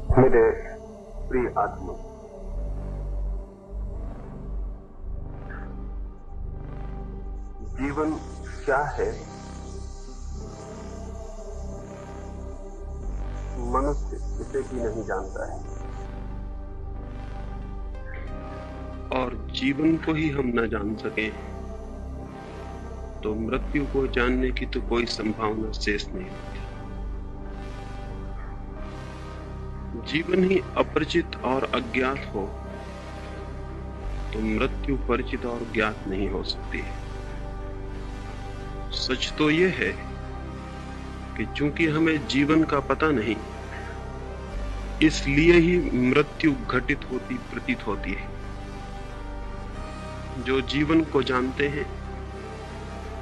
मेरे प्रिय आत्मा, जीवन क्या है मनुष्य इसे भी नहीं जानता है, और जीवन को ही हम न जान सके तो मृत्यु को जानने की तो कोई संभावना शेष नहीं होती। जीवन ही अपरिचित और अज्ञात हो तो मृत्यु परिचित और ज्ञात नहीं हो सकती है। सच तो यह है कि चूंकि हमें जीवन का पता नहीं, इसलिए ही मृत्यु घटित होती प्रतीत होती है। जो जीवन को जानते हैं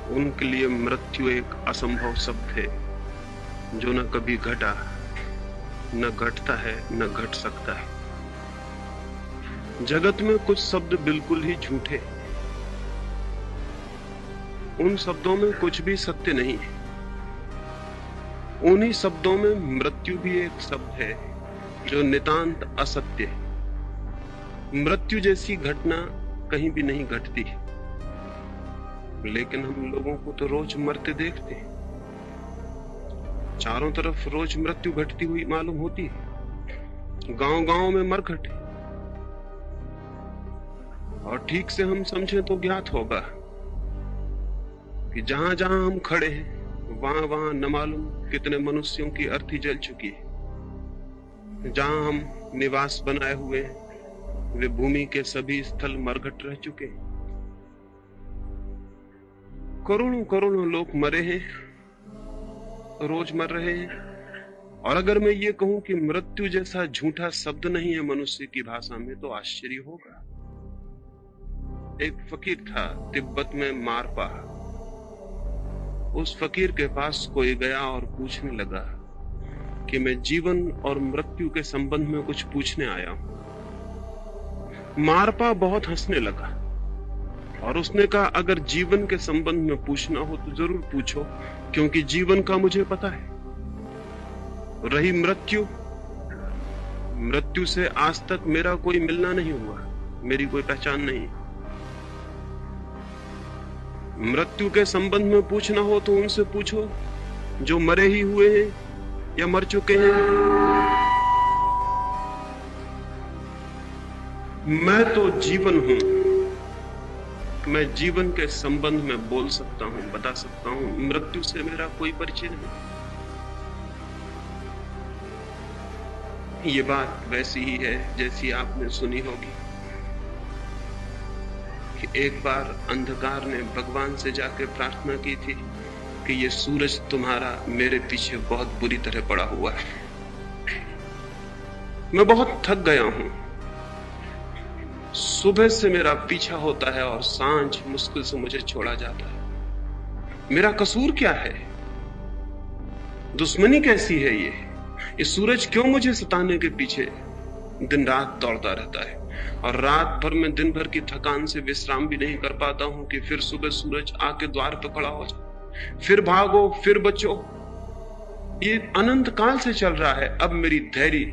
उनके लिए मृत्यु एक असंभव शब्द है, जो न कभी घटा, न घटता है, न घट सकता है। जगत में कुछ शब्द बिल्कुल ही झूठे, उन शब्दों में कुछ भी सत्य नहीं है। उन्हीं शब्दों में मृत्यु भी एक शब्द है जो नितांत असत्य है। मृत्यु जैसी घटना कहीं भी नहीं घटती, लेकिन हम लोगों को तो रोज मरते देखते हैं। चारों तरफ रोज मृत्यु घटती हुई मालूम होती है। गांव-गांव में मरघट है, और ठीक से हम समझें तो ज्ञात होगा कि जहां जहां हम खड़े हैं वहां वहां न मालूम कितने मनुष्यों की अर्थी जल चुकी है। जहां हम निवास बनाए हुए हैं वे भूमि के सभी स्थल मरघट रह चुके हैं। करोड़ों करोड़ों लोग मरे हैं, रोज मर रहे हैं। और अगर मैं ये कहूं कि मृत्यु जैसा झूठा शब्द नहीं है मनुष्य की भाषा में, तो आश्चर्य होगा। एक फकीर था तिब्बत में, मारपा। उस फकीर के पास कोई गया और पूछने लगा कि मैं जीवन और मृत्यु के संबंध में कुछ पूछने आया हूं। मारपा बहुत हंसने लगा और उसने कहा, अगर जीवन के संबंध में पूछना हो तो जरूर पूछो, क्योंकि जीवन का मुझे पता है। रही मृत्यु, मृत्यु से आज तक मेरा कोई मिलना नहीं हुआ, मेरी कोई पहचान नहीं। मृत्यु के संबंध में पूछना हो तो उनसे पूछो जो मरे ही हुए हैं या मर चुके हैं। मैं तो जीवन हूं, मैं जीवन के संबंध में बोल सकता हूं, बता सकता हूं। मृत्यु से मेरा कोई परिचय नहीं। ये बात वैसी ही है जैसी आपने सुनी होगी कि एक बार अंधकार ने भगवान से जाकर प्रार्थना की थी कि ये सूरज तुम्हारा मेरे पीछे बहुत बुरी तरह पड़ा हुआ है, मैं बहुत थक गया हूं। सुबह से मेरा पीछा होता है और सांझ मुश्किल से मुझे छोड़ा जाता है। मेरा कसूर क्या है? दुश्मनी कैसी है ये सूरज क्यों मुझे सताने के पीछे दिन रात दौड़ता रहता है? और रात भर में दिन भर की थकान से विश्राम भी नहीं कर पाता हूं कि फिर सुबह सूरज आके द्वार पर खड़ा हो जाए। फिर भागो, फिर बचो। ये अनंत काल से चल रहा है। अब मेरी धैर्य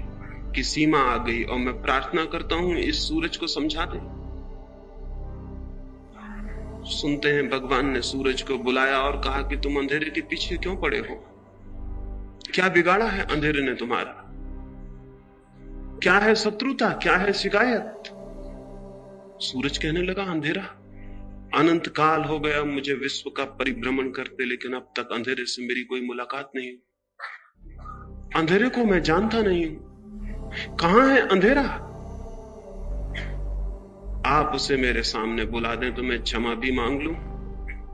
की सीमा आ गई और मैं प्रार्थना करता हूं इस सूरज को समझा दे। सुनते हैं भगवान ने सूरज को बुलाया और कहा कि तुम अंधेरे के पीछे क्यों पड़े हो? क्या बिगाड़ा है अंधेरे ने तुम्हारा? क्या है शत्रुता, क्या है शिकायत? सूरज कहने लगा, अंधेरा, अनंत काल हो गया मुझे विश्व का परिभ्रमण करते, लेकिन अब तक अंधेरे से मेरी कोई मुलाकात नहीं हुई। अंधेरे को मैं जानता नहीं हूं। कहां है अंधेरा? आप उसे मेरे सामने बुला दें तो मैं क्षमा भी मांग लूं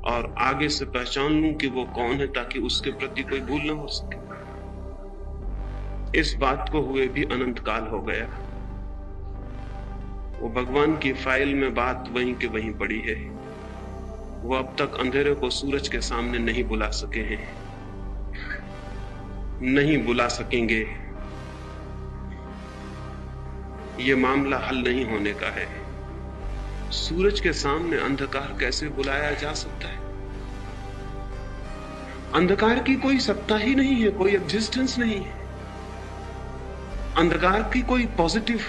और आगे से पहचान लूं कि वो कौन है, ताकि उसके प्रति कोई भूल न हो सके। इस बात को हुए भी अनंत काल हो गया। वो भगवान की फाइल में बात वहीं के वहीं पड़ी है। वो अब तक अंधेरे को सूरज के सामने नहीं बुला सके हैं, नहीं बुला सकेंगे। ये मामला हल नहीं होने का है। सूरज के सामने अंधकार कैसे बुलाया जा सकता है? अंधकार की कोई सत्ता ही नहीं है, कोई एग्जिस्टेंस नहीं है। अंधकार की कोई पॉजिटिव,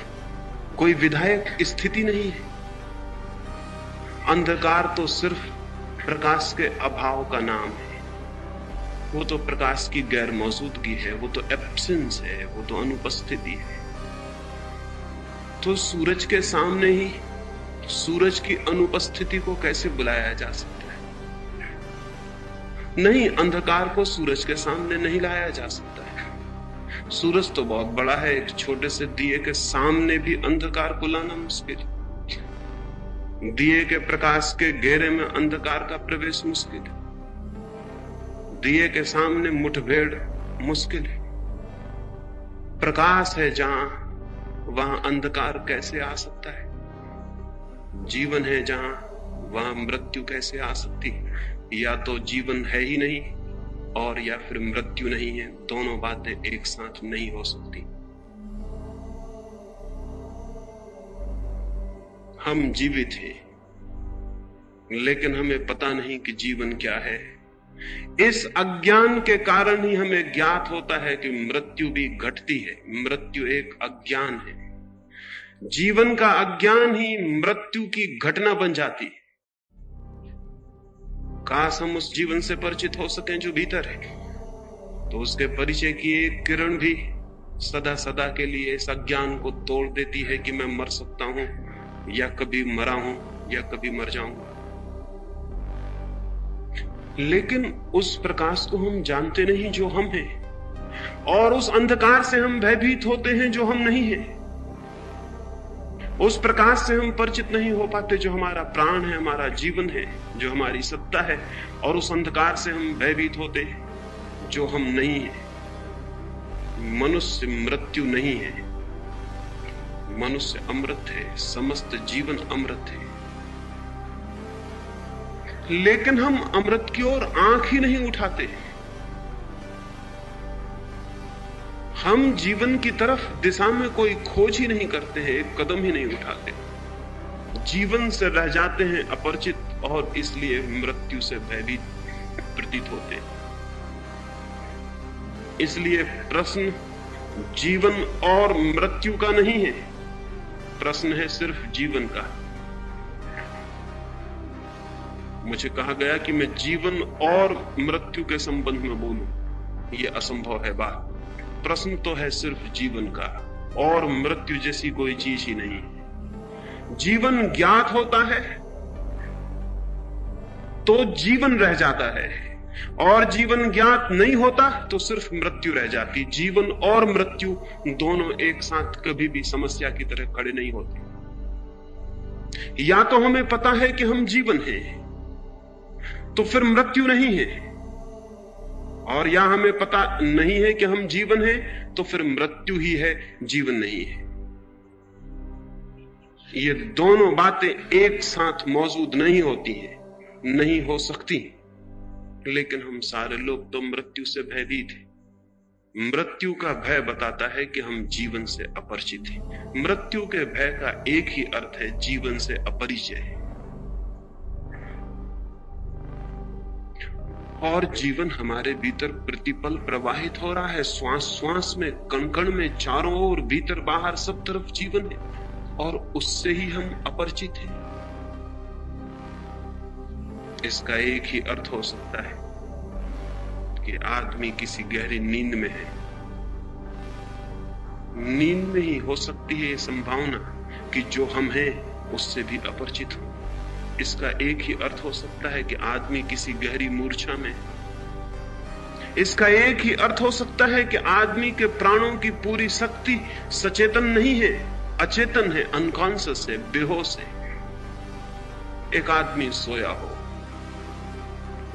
कोई विधायक स्थिति नहीं है। अंधकार तो सिर्फ प्रकाश के अभाव का नाम है। वो तो प्रकाश की गैर मौजूदगी है, वो तो एब्सेंस है, वो तो अनुपस्थिति है। तो सूरज के सामने ही सूरज की अनुपस्थिति को कैसे बुलाया जा सकता है? नहीं, अंधकार को सूरज के सामने नहीं लाया जा सकता है। सूरज तो बहुत बड़ा है, एक छोटे से दिए के सामने भी अंधकार को लाना मुश्किल है। दिए के प्रकाश के घेरे में अंधकार का प्रवेश मुश्किल है। दिए के सामने मुठभेड़ मुश्किल है। प्रकाश है जहां, वहां अंधकार कैसे आ सकता है? जीवन है जहां, वहां मृत्यु कैसे आ सकती है? या तो जीवन है ही नहीं और या फिर मृत्यु नहीं है। दोनों बातें एक साथ नहीं हो सकती। हम जीवित हैं, लेकिन हमें पता नहीं कि जीवन क्या है। इस अज्ञान के कारण ही हमें ज्ञात होता है कि मृत्यु भी घटती है। मृत्यु एक अज्ञान है। जीवन का अज्ञान ही मृत्यु की घटना बन जाती है। काश हम उस जीवन से परिचित हो सकें जो भीतर है, तो उसके परिचय की एक किरण भी सदा सदा के लिए इस अज्ञान को तोड़ देती है कि मैं मर सकता हूं, या कभी मरा हूं, या कभी मर जाऊंगा। लेकिन उस प्रकाश को हम जानते नहीं जो हम हैं, और उस अंधकार से हम भयभीत होते हैं जो हम नहीं हैं। उस प्रकाश से हम परिचित नहीं हो पाते जो हमारा प्राण है, हमारा जीवन है, जो हमारी सत्ता है, और उस अंधकार से हम भयभीत होते हैं जो हम नहीं हैं। मनुष्य मृत्यु नहीं है, मनुष्य अमृत है, समस्त जीवन अमृत है। लेकिन हम अमृत की ओर आंख ही नहीं उठाते। हम जीवन की तरफ दिशा में कोई खोज ही नहीं करते हैं, एक कदम ही नहीं उठाते। जीवन से रह जाते हैं अपरिचित, और इसलिए मृत्यु से भयभीत प्रतीत होते हैं। इसलिए प्रश्न जीवन और मृत्यु का नहीं है, प्रश्न है सिर्फ जीवन का। मुझे कहा गया कि मैं जीवन और मृत्यु के संबंध में बोलूं, यह असंभव है बात। प्रश्न तो है सिर्फ जीवन का, और मृत्यु जैसी कोई चीज ही नहीं। जीवन ज्ञात होता है तो जीवन रह जाता है, और जीवन ज्ञात नहीं होता तो सिर्फ मृत्यु रह जाती। जीवन और मृत्यु दोनों एक साथ कभी भी समस्या की तरह खड़े नहीं होते। या तो हमें पता है कि हम जीवन हैं, तो फिर मृत्यु नहीं है, और या हमें पता नहीं है कि हम जीवन हैं, तो फिर मृत्यु ही है, जीवन नहीं है। ये दोनों बातें एक साथ मौजूद नहीं होती हैं, नहीं हो सकती। लेकिन हम सारे लोग तो मृत्यु से भयभीत हैं। मृत्यु का भय बताता है कि हम जीवन से अपरिचित हैं। मृत्यु के भय का एक ही अर्थ है, जीवन से अपरिचय। और जीवन हमारे भीतर प्रतिपल प्रवाहित हो रहा है, श्वास श्वास में, कण कण में, चारों ओर, भीतर बाहर, सब तरफ जीवन है, और उससे ही हम अपरिचित हैं। इसका एक ही अर्थ हो सकता है कि आदमी किसी गहरी नींद में है। नींद में ही हो सकती है संभावना कि जो हम हैं उससे भी अपरिचित हो। इसका एक ही अर्थ हो सकता है कि आदमी किसी गहरी मूर्छा में। इसका एक ही अर्थ हो सकता है कि आदमी के प्राणों की पूरी शक्ति सचेतन नहीं है, अचेतन है, अनकॉन्शियस है, बेहोश है। एक आदमी सोया हो,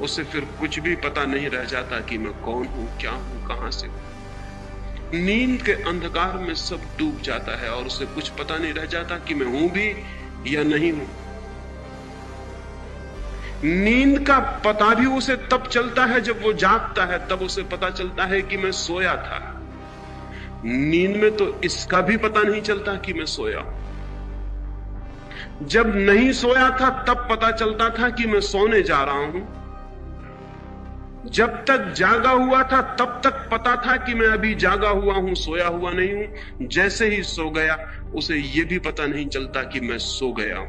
उसे फिर कुछ भी पता नहीं रह जाता कि मैं कौन हूं, क्या हूं, कहां से हूं। नींद के अंधकार में सब डूब जाता है और उसे कुछ पता नहीं रह जाता कि मैं हूं भी या नहीं हूं। नींद का पता भी उसे तब चलता है जब वो जागता है, तब उसे पता चलता है कि मैं सोया था। नींद में तो इसका भी पता नहीं चलता कि मैं सोया हूं। जब नहीं सोया था तब पता चलता था कि मैं सोने जा रहा हूं। जब तक जागा हुआ था तब तक पता था कि मैं अभी जागा हुआ हूं, सोया हुआ नहीं हूं। जैसे ही सो गया उसे यह भी पता नहीं चलता कि मैं सो गया हूं,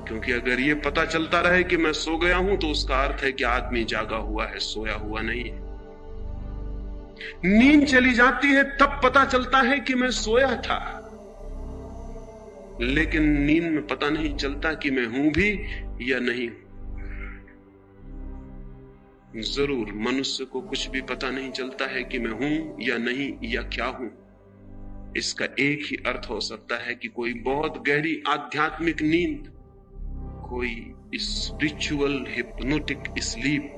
क्योंकि अगर ये पता चलता रहे कि मैं सो गया हूं तो उसका अर्थ है कि आदमी जागा हुआ है, सोया हुआ नहीं है। नींद चली जाती है तब पता चलता है कि मैं सोया था, लेकिन नींद में पता नहीं चलता कि मैं हूं भी या नहीं। जरूर मनुष्य को कुछ भी पता नहीं चलता है कि मैं हूं या नहीं या क्या हूं। इसका एक ही अर्थ हो सकता है कि कोई बहुत गहरी आध्यात्मिक नींद, कोई स्पिरिचुअल हिप्नोटिक स्लीप,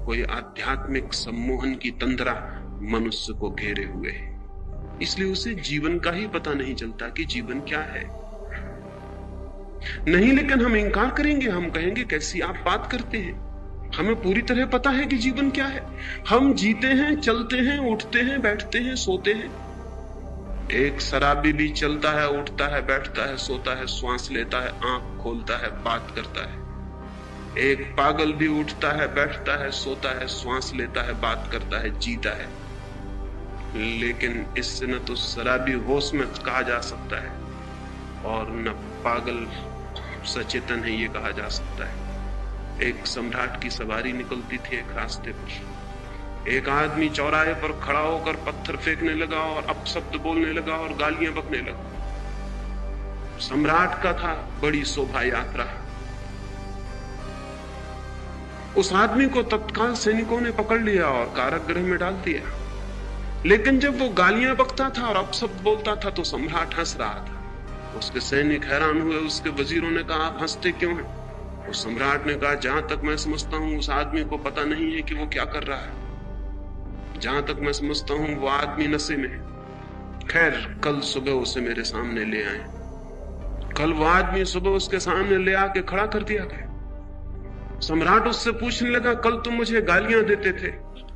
कोई आध्यात्मिक सम्मोहन की तंद्रा मनुष्य को घेरे हुए है। इसलिए उसे जीवन का ही पता नहीं चलता कि जीवन क्या है। नहीं, लेकिन हम इंकार करेंगे, हम कहेंगे कैसी आप बात करते हैं, हमें पूरी तरह पता है कि जीवन क्या है। हम जीते हैं, चलते हैं, उठते हैं, बैठते हैं, सोते हैं। एक शराबी भी चलता है, उठता है, बैठता है, सोता है, श्वास लेता है, आंख खोलता है, बात करता है। एक पागल भी उठता है, बैठता है, सोता है, श्वास लेता है, बात करता है, जीता है। लेकिन इससे न तो शराबी होश में कहा जा सकता है और न पागल सचेतन है ये कहा जा सकता है। एक सम्राट की सवारी निकलती थी एक रास्ते पर। एक आदमी चौराहे पर खड़ा होकर पत्थर फेंकने लगा और अपशब्द बोलने लगा और गालियां बकने लगा। सम्राट का था बड़ी शोभा यात्रा। उस आदमी को तत्काल सैनिकों ने पकड़ लिया और कारागृह में डाल दिया। लेकिन जब वो गालियां बकता था और अपशब्द बोलता था तो सम्राट हंस रहा था। उसके सैनिक हैरान हुए। उसके वजीरों ने कहा, आप हंसते क्यों हैं? उस सम्राट ने कहा, जहां तक मैं समझता हूं उस आदमी को पता नहीं है कि वो क्या कर रहा है। जहां तक मैं समझता हूं वो आदमी नशे में है। खैर, कल सुबह उसे मेरे सामने ले आए। कल वो आदमी सुबह उसके सामने ले आके खड़ा कर दिया गया। सम्राट उससे पूछने लगा, कल तुम मुझे गालियां देते थे,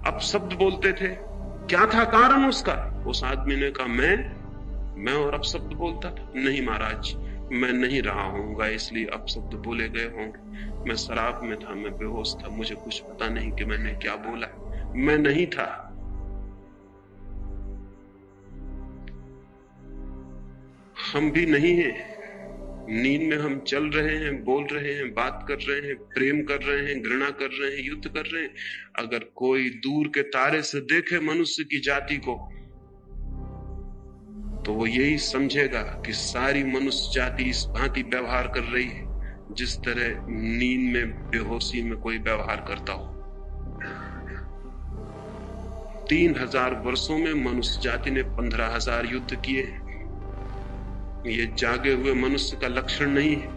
अपशब्द बोलते थे, क्या था कारण उसका? उस आदमी ने कहा, मैं और अपशब्द बोलता था? नहीं महाराज, मैं नहीं रहा होऊंगा इसलिए अपशब्द बोले गए होंगे। मैं शराब में था, मैं बेहोश था, मुझे कुछ पता नहीं कि मैंने क्या बोला। मैं नहीं था। हम भी नहीं हैं। नींद में हम चल रहे हैं, बोल रहे हैं, बात कर रहे हैं, प्रेम कर रहे हैं, घृणा कर रहे हैं, युद्ध कर रहे हैं। अगर कोई दूर के तारे से देखे मनुष्य की जाति को तो वो यही समझेगा कि सारी मनुष्य जाति इस भांति व्यवहार कर रही है जिस तरह नींद में, बेहोशी में कोई व्यवहार करता हो। 3000 वर्षों में मनुष्य जाति ने 15,000 युद्ध किए। ये जागे हुए मनुष्य का लक्षण नहीं है।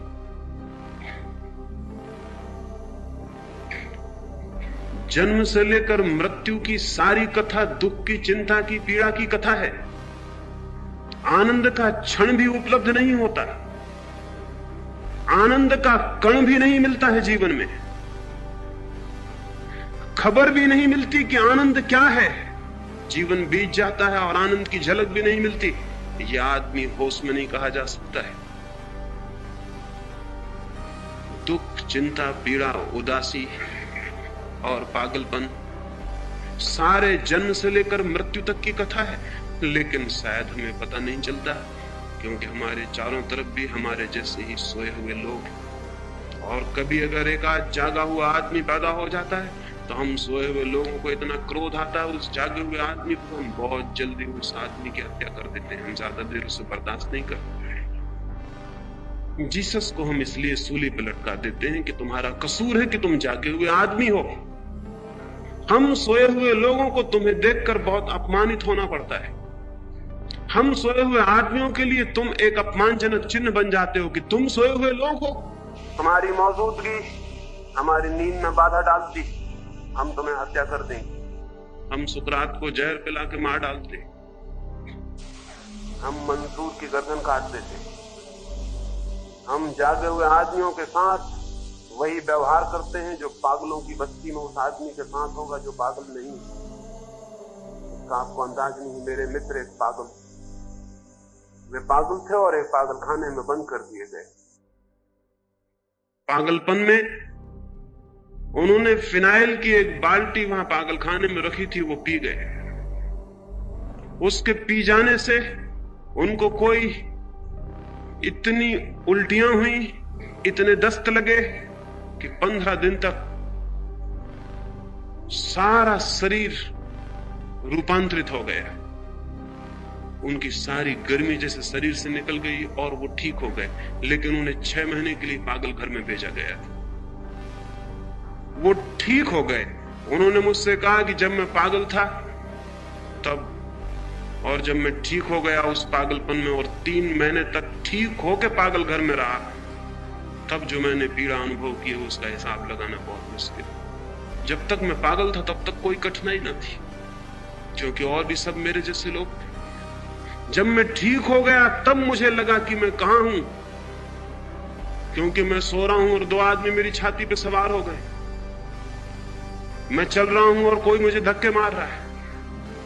जन्म से लेकर मृत्यु की सारी कथा दुख की, चिंता की, पीड़ा की कथा है। आनंद का क्षण भी उपलब्ध नहीं होता, आनंद का कण भी नहीं मिलता है जीवन में। खबर भी नहीं मिलती कि आनंद क्या है। जीवन बीत जाता है और आनंद की झलक भी नहीं मिलती। यह आदमी होश में नहीं कहा जा सकता है। दुख, चिंता, पीड़ा, उदासी और पागलपन सारे जन्म से लेकर मृत्यु तक की कथा है। लेकिन शायद हमें पता नहीं चलता, क्योंकि हमारे चारों तरफ भी हमारे जैसे ही सोए हुए लोग हैं। और कभी अगर एक आध जागा हुआ आदमी पैदा हो जाता है तो हम सोए हुए लोगों को इतना क्रोध आता है उस जागे हुए आदमी को, हम बहुत जल्दी उस आदमी की हत्या कर देते हैं। हम ज्यादा देर उसे बर्दाश्त नहीं करते। जीसस को हम इसलिए सूली पर लटका देते हैं कि तुम्हारा कसूर है कि तुम जागे हुए आदमी हो। हम सोए हुए लोगों को तुम्हें देखकर बहुत अपमानित होना पड़ता है। हम सोए हुए आदमियों के लिए तुम एक अपमानजनक चिन्ह बन जाते हो कि तुम सोए हुए लोग हो। हमारी मौजूदगी हमारी नींद में बाधा डालती, हम तुम्हें हत्या कर देंगे। हम सुकरात को जहर पिला के मार डालते। हम मंसूर की गर्दन काट देते। हम जागे हुए आदमियों के साथ वही व्यवहार करते हैं जो पागलों की बस्ती में उस आदमी के साथ होगा जो पागल नहीं है। इसका आपको अंदाज नहीं। मेरे मित्र एक पागल, वे पागल थे और एक पागल खाने में बंद कर दिए गए। पागलपन में उन्होंने फिनाइल की एक बाल्टी वहां पागलखाने में रखी थी, वो पी गए। उसके पी जाने से उनको कोई इतनी उल्टियां हुई, इतने दस्त लगे कि 15 दिन तक सारा शरीर रूपांतरित हो गया। उनकी सारी गर्मी जैसे शरीर से निकल गई और वो ठीक हो गए। लेकिन उन्हें 6 महीने के लिए पागल घर में भेजा गया था। वो ठीक हो गए। उन्होंने मुझसे कहा कि जब मैं पागल था तब, और जब मैं ठीक हो गया उस पागलपन में और 3 महीने तक ठीक होके पागल घर में रहा, तब जो मैंने पीड़ा अनुभव की है उसका हिसाब लगाना बहुत मुश्किल। जब तक मैं पागल था तब तक कोई कठिनाई न थी, क्योंकि और भी सब मेरे जैसे लोग थे। जब मैं ठीक हो गया तब मुझे लगा कि मैं कहां हूं, क्योंकि मैं सो रहा हूं और 2 आदमी मेरी छाती पे सवार हो गए। मैं चल रहा हूं और कोई मुझे धक्के मार रहा है।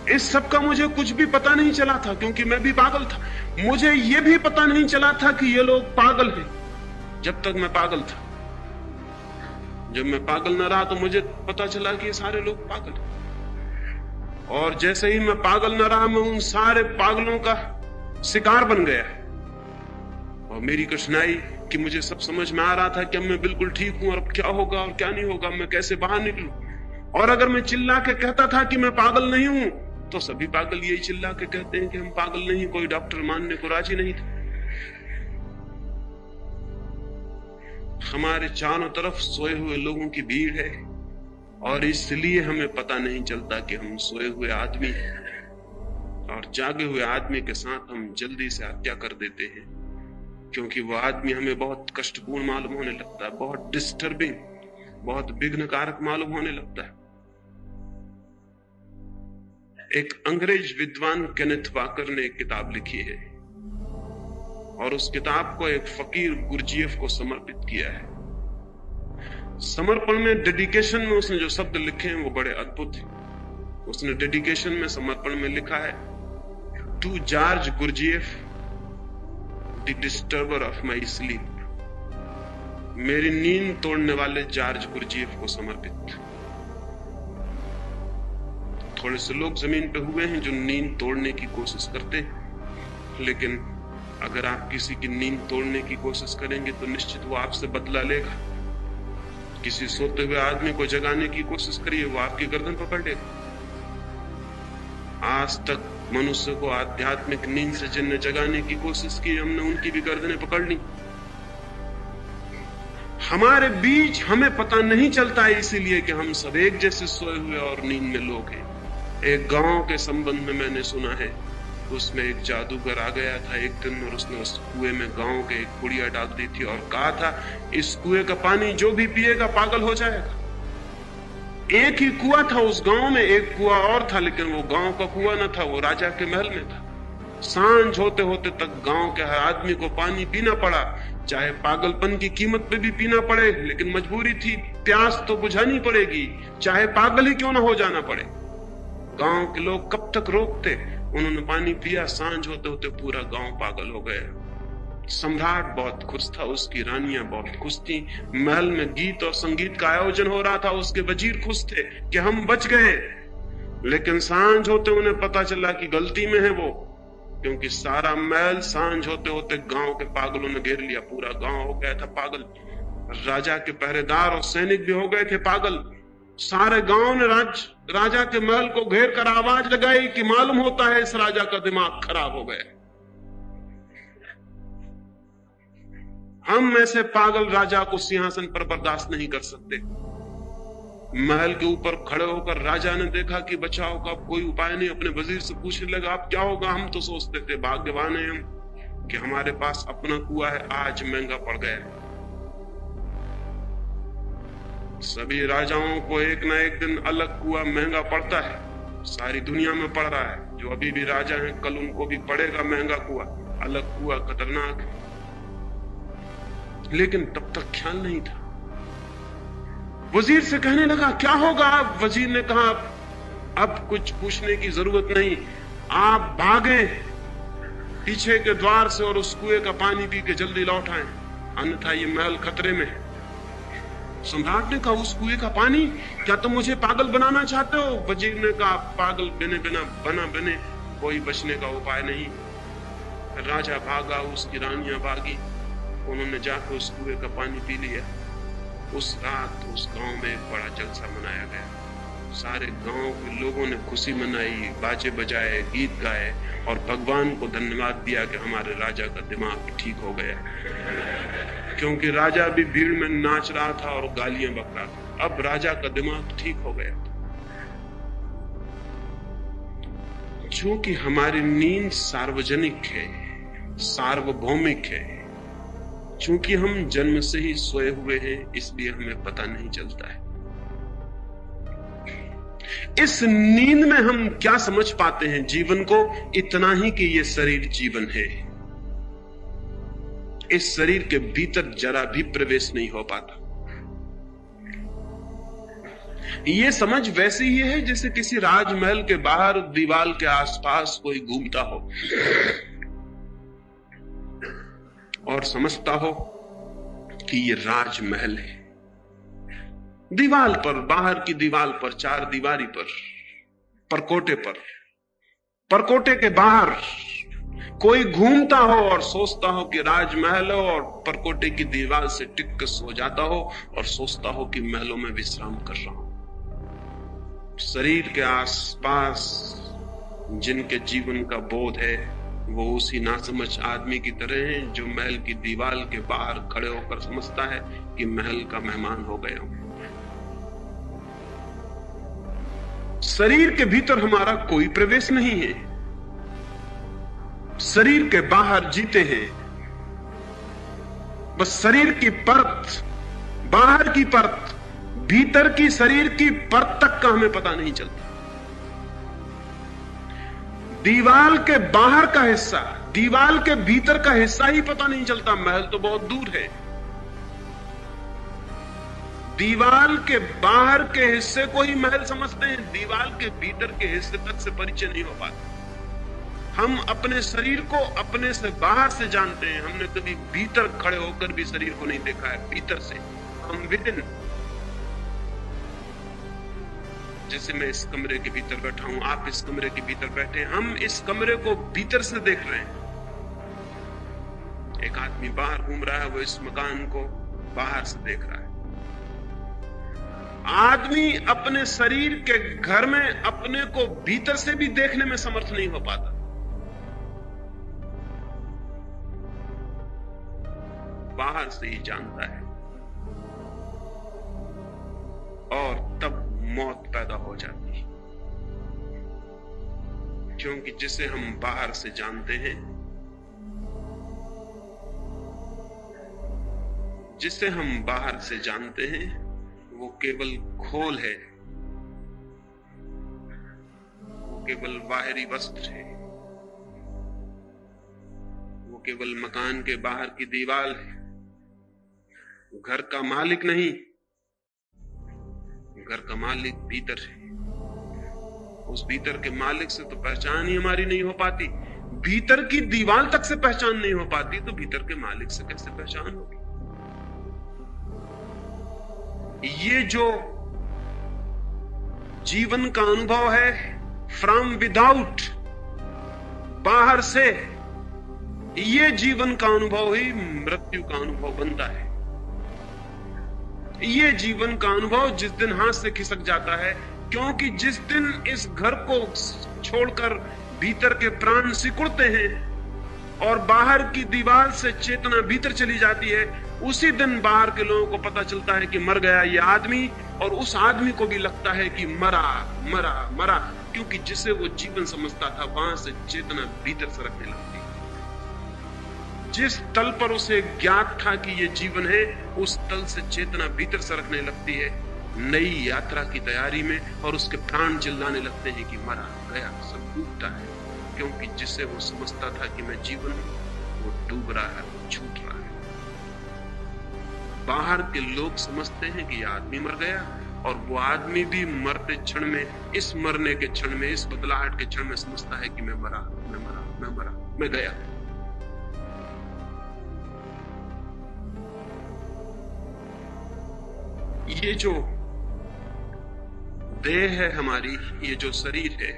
इस सब का मुझे कुछ भी पता नहीं चला था, क्योंकि मैं भी पागल था। मुझे यह भी पता नहीं चला था कि ये लोग पागल हैं जब तक मैं पागल था। जब मैं पागल न रहा तो मुझे पता चला कि ये सारे लोग पागल हैं। और जैसे ही मैं पागल न रहा, मैं उन सारे पागलों का शिकार बन गया। और मेरी कठिनाई कि मुझे सब समझ में आ रहा था कि अब मैं बिल्कुल ठीक हूं और अब क्या होगा और क्या नहीं होगा, मैं कैसे बाहर निकलूं। और अगर मैं चिल्ला के कहता था कि मैं पागल नहीं हूं, तो सभी पागल यही चिल्ला के कहते हैं कि हम पागल नहीं। कोई डॉक्टर मानने को राजी नहीं था। हमारे चारों तरफ सोए हुए लोगों की भीड़ है, और इसलिए हमें पता नहीं चलता कि हम सोए हुए आदमी हैं। और जागे हुए आदमी के साथ हम जल्दी से हत्या कर देते हैं, क्योंकि वो आदमी हमें बहुत कष्टपूर्ण मालूम होने लगता है, बहुत डिस्टर्बिंग, बहुत विघ्नकारक मालूम होने लगता है। एक अंग्रेज विद्वान केनेथ वाकर ने एक किताब लिखी है, और उस किताब को एक फकीर गुरजीएफ को समर्पित किया है। समर्पण में, डेडिकेशन में उसने जो शब्द लिखे हैं वो बड़े अद्भुत हैं। उसने डेडिकेशन में, समर्पण में लिखा है, to George Gurdjieff the disturber of my sleep. मेरी नींद तोड़ने वाले जॉर्ज गुरजीएफ को समर्पित। थोड़े से लोग जमीन पे हुए हैं जो नींद तोड़ने की कोशिश करते हैं, लेकिन अगर आप किसी की नींद तोड़ने की कोशिश करेंगे तो निश्चित वो आपसे बदला लेगा। किसी सोते हुए आदमी को जगाने की कोशिश करिए, वो आपकी गर्दन पकड़ लेगा। आज तक मनुष्य को आध्यात्मिक नींद से जिनने जगाने की कोशिश की, हमने उनकी भी गर्दनें पकड़ ली। हमारे बीच हमें पता नहीं चलता है, इसीलिए कि हम सब एक जैसे सोए हुए और नींद में लोग हैं। एक गांव के संबंध में मैंने सुना है, उसमें एक जादूगर आ गया था एक दिन, और उसने उस कुएं में गांव के एक कुड़िया डाल दी थी और कहा था, इस कुएं का पानी जो भी पिएगा पागल हो जाएगा। एक ही कुआं था उस गांव में, एक कुआं और था, लेकिन वो गांव का कुआं न था, वो राजा के महल में था। सांझ होते होते तक गांव के हर आदमी को पानी पीना पड़ा, चाहे पागलपन की कीमत पे भी पीना पड़े, लेकिन मजबूरी थी, प्यास तो बुझानी पड़ेगी, चाहे पागल ही क्यों ना हो जाना पड़े। गांव के लोग कब तक रोकते? उन्होंने पानी पिया, सांझ होते होते पूरा गांव पागल हो गया। सम्राट बहुत खुश था, उसकी रानियां बहुत खुश थी, महल में गीत और संगीत का आयोजन हो रहा था, उसके वजीर खुश थे कि हम बच गए। लेकिन सांझ होते उन्हें पता चला कि गलती में है वो, क्योंकि सारा महल सांझ होते होते गांव के पागलों ने घेर लिया। पूरा गांव हो गया था पागल, राजा के पहरेदार और सैनिक भी हो गए थे पागल। सारे गांव ने राजा के महल को घेर कर आवाज लगाई कि मालूम होता है इस राजा का दिमाग खराब हो गया। हम ऐसे पागल राजा को सिंहासन पर बर्दाश्त नहीं कर सकते। महल के ऊपर खड़े होकर राजा ने देखा कि बचाव का कोई उपाय नहीं, अपने वजीर से पूछने लगा, अब क्या होगा? हम तो सोचते थे भाग्यवान हैं हम कि हमारे पास अपना कुआं है, आज महंगा पड़ गया। सभी राजाओं को एक ना एक दिन अलग कुआं महंगा पड़ता है, सारी दुनिया में पड़ रहा है। जो अभी भी राजा हैं, कल उनको भी पड़ेगा महंगा कुआं, अलग कुआं खतरनाक है। लेकिन तब तक ख्याल नहीं था। वजीर से कहने लगा, क्या होगा? वजीर ने कहा, अब कुछ पूछने की जरूरत नहीं, आप भागे पीछे के द्वार से और उस कुएं का पानी पी के जल्दी लौट आए, अन्यथा ये महल खतरे में है। सम्राट ने कहा, उस कुएं का पानी, क्या तुम मुझे पागल बनाना चाहते हो? वजीर ने कहा, पागल बने बिना बने कोई बचने का उपाय नहीं। राजा भागा, उसकी रानियां भागी, उन्होंने जाकर उस कुएं का पानी पी लिया। उस रात उस गांव में एक बड़ा जलसा मनाया गया। सारे गांव के लोगों ने खुशी मनाई, बाजे बजाए, गीत गाए और भगवान को धन्यवाद दिया कि हमारे राजा का दिमाग ठीक हो गया, क्योंकि राजा भी भीड़ में नाच रहा था और गालियां बक रहा था। अब राजा का दिमाग ठीक हो गया। क्योंकि हमारी नींद सार्वजनिक है, सार्वभौमिक है। चूंकि हम जन्म से ही सोए हुए हैं, इसलिए हमें पता नहीं चलता है। इस नींद में हम क्या समझ पाते हैं जीवन को? इतना ही कि ये शरीर जीवन है। इस शरीर के भीतर जरा भी प्रवेश नहीं हो पाता। ये समझ वैसी ही है जैसे किसी राजमहल के बाहर दीवार के आसपास कोई घूमता हो और समझता हो कि ये राजमहल है। दीवार पर, बाहर की दीवार पर, चार दीवारी पर, परकोटे पर, परकोटे के बाहर कोई घूमता हो और सोचता हो कि राजमहल हो, और परकोटे की दीवार से टिक कर सो जाता हो और सोचता हो कि महलों में विश्राम कर रहा हूं। शरीर के आसपास जिनके जीवन का बोध है, वो उसी नासमझ आदमी की तरह हैं जो महल की दीवार के बाहर खड़े होकर समझता है कि महल का मेहमान हो गया हूं। शरीर के भीतर हमारा कोई प्रवेश नहीं है। शरीर के बाहर जीते हैं, बस शरीर की परत, बाहर की परत, भीतर की शरीर की परत तक का हमें पता नहीं चलता। दीवार के बाहर का हिस्सा, दीवार के भीतर का हिस्सा ही पता नहीं चलता। महल तो बहुत दूर है। दीवार के बाहर के हिस्से को ही महल समझते हैं, दीवार के भीतर के हिस्से तक से परिचय नहीं हो पाता। हम अपने शरीर को अपने से बाहर से जानते हैं। हमने कभी भीतर खड़े होकर भी शरीर को नहीं देखा है। भीतर से हम विदिन, जैसे मैं इस कमरे के भीतर बैठा हूं, आप इस कमरे के भीतर बैठे हैं, हम इस कमरे को भीतर से देख रहे हैं। एक आदमी बाहर घूम रहा है, वो इस मकान को बाहर से देख रहा है। आदमी अपने शरीर के घर में अपने को भीतर से भी देखने में समर्थ नहीं हो पाता। बाहर से ही जानता है, और तब मौत पैदा हो जाती है। क्योंकि जिसे हम बाहर से जानते हैं, जिसे हम बाहर से जानते हैं, वो केवल खोल है, वो केवल बाहरी वस्त्र है, वो केवल मकान के बाहर की दीवार है, घर का मालिक नहीं। घर का मालिक भीतर है। उस भीतर के मालिक से तो पहचान ही हमारी नहीं हो पाती। भीतर की दीवार तक से पहचान नहीं हो पाती, तो भीतर के मालिक से कैसे पहचान होगी? ये जो जीवन का अनुभव है फ्रॉम विदाउट, बाहर से, ये जीवन का अनुभव ही मृत्यु का अनुभव बनता है। ये जीवन का अनुभव जिस दिन हाथ से खिसक जाता है, क्योंकि जिस दिन इस घर को छोड़कर भीतर के प्राण सिकुड़ते हैं और बाहर की दीवार से चेतना भीतर चली जाती है, उसी दिन बाहर के लोगों को पता चलता है कि मर गया ये आदमी, और उस आदमी को भी लगता है कि मरा मरा मरा, क्योंकि जिसे वो जीवन समझता था वहां से चेतना भीतर से रखने लगती है। जिस तल पर उसे ज्ञात था कि ये जीवन है, उस तल से चेतना भीतर से रखने लगती है नई यात्रा की तैयारी में, और उसके प्राण चिल्लाने लगते हैं कि मरा गया, सब डूबता है। क्योंकि जिसे वो समझता था कि मैं जीवन हूं, वो डूब रहा है, वो छूट रहा है। बाहर के लोग समझते हैं कि यह आदमी मर गया, और वो आदमी भी मरते क्षण में, इस मरने के क्षण में, इस बदलाहट के क्षण में समझता है कि मैं मरा, मैं मरा, मैं मरा, मैं गया। ये जो देह है हमारी, ये जो शरीर है,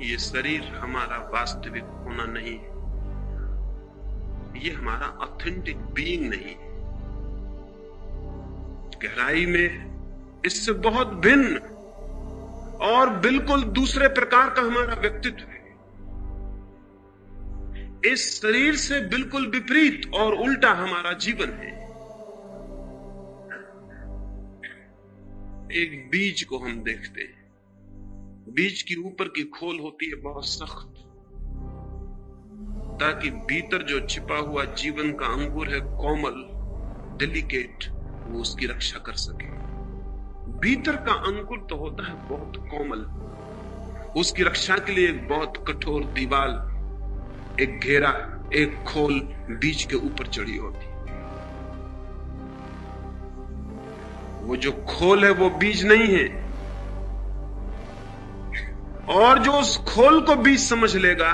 ये शरीर हमारा वास्तविक होना नहीं है, ये हमारा ऑथेंटिक बीइंग नहीं है। गहराई में इससे बहुत भिन्न और बिल्कुल दूसरे प्रकार का हमारा व्यक्तित्व है। इस शरीर से बिल्कुल विपरीत और उल्टा हमारा जीवन है। एक बीज को हम देखते हैं, बीज की ऊपर की खोल होती है बहुत सख्त, ताकि भीतर जो छिपा हुआ जीवन का अंकुर है, कोमल, डेलिकेट, वो उसकी रक्षा कर सके। भीतर का अंकुर तो होता है बहुत कोमल, उसकी रक्षा के लिए एक बहुत कठोर दीवार, एक घेरा, एक खोल बीज के ऊपर चढ़ी होती। वो जो खोल है वो बीज नहीं है, और जो उस खोल को बीज समझ लेगा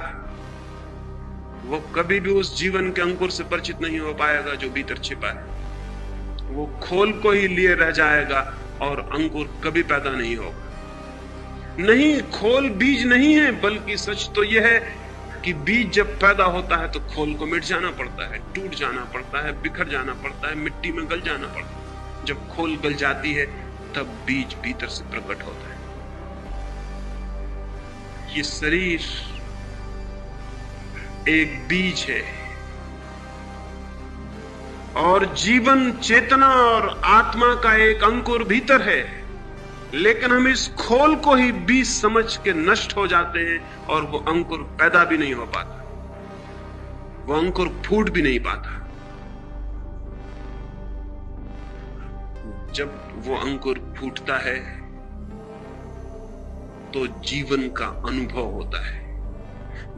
वो कभी भी उस जीवन के अंकुर से परिचित नहीं हो पाएगा जो भीतर छिपा है। वो खोल को ही लिए रह जाएगा और अंकुर कभी पैदा नहीं होगा। नहीं, खोल बीज नहीं है, बल्कि सच तो यह है कि बीज जब पैदा होता है तो खोल को मिट जाना पड़ता है, टूट जाना पड़ता है, बिखर जाना पड़ता है, मिट्टी में गल जाना पड़ता है। जब खोल गल जाती है तब बीज भीतर से प्रकट होता है। ये शरीर एक बीज है और जीवन, चेतना और आत्मा का एक अंकुर भीतर है, लेकिन हम इस खोल को ही बीज समझ के नष्ट हो जाते हैं और वो अंकुर पैदा भी नहीं हो पाता, वो अंकुर फूट भी नहीं पाता। जब वो अंकुर फूटता है तो जीवन का अनुभव होता है।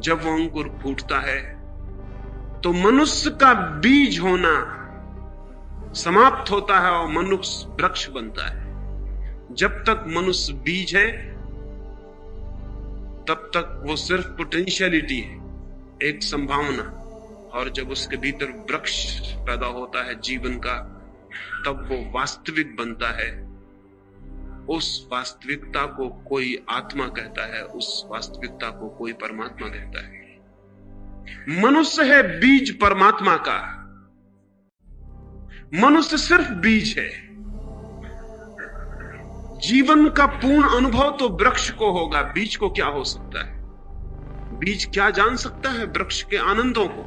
जब वो अंकुर फूटता है तो मनुष्य का बीज होना समाप्त होता है और मनुष्य वृक्ष बनता है। जब तक मनुष्य बीज है तब तक वो सिर्फ पोटेंशियलिटी है, एक संभावना, और जब उसके भीतर वृक्ष पैदा होता है जीवन का, तब वो वास्तविक बनता है। उस वास्तविकता को कोई आत्मा कहता है, उस वास्तविकता को कोई परमात्मा कहता है। मनुष्य है बीज परमात्मा का, मनुष्य सिर्फ बीज है। जीवन का पूर्ण अनुभव तो वृक्ष को होगा, बीज को क्या हो सकता है? बीज क्या जान सकता है वृक्ष के आनंदों को?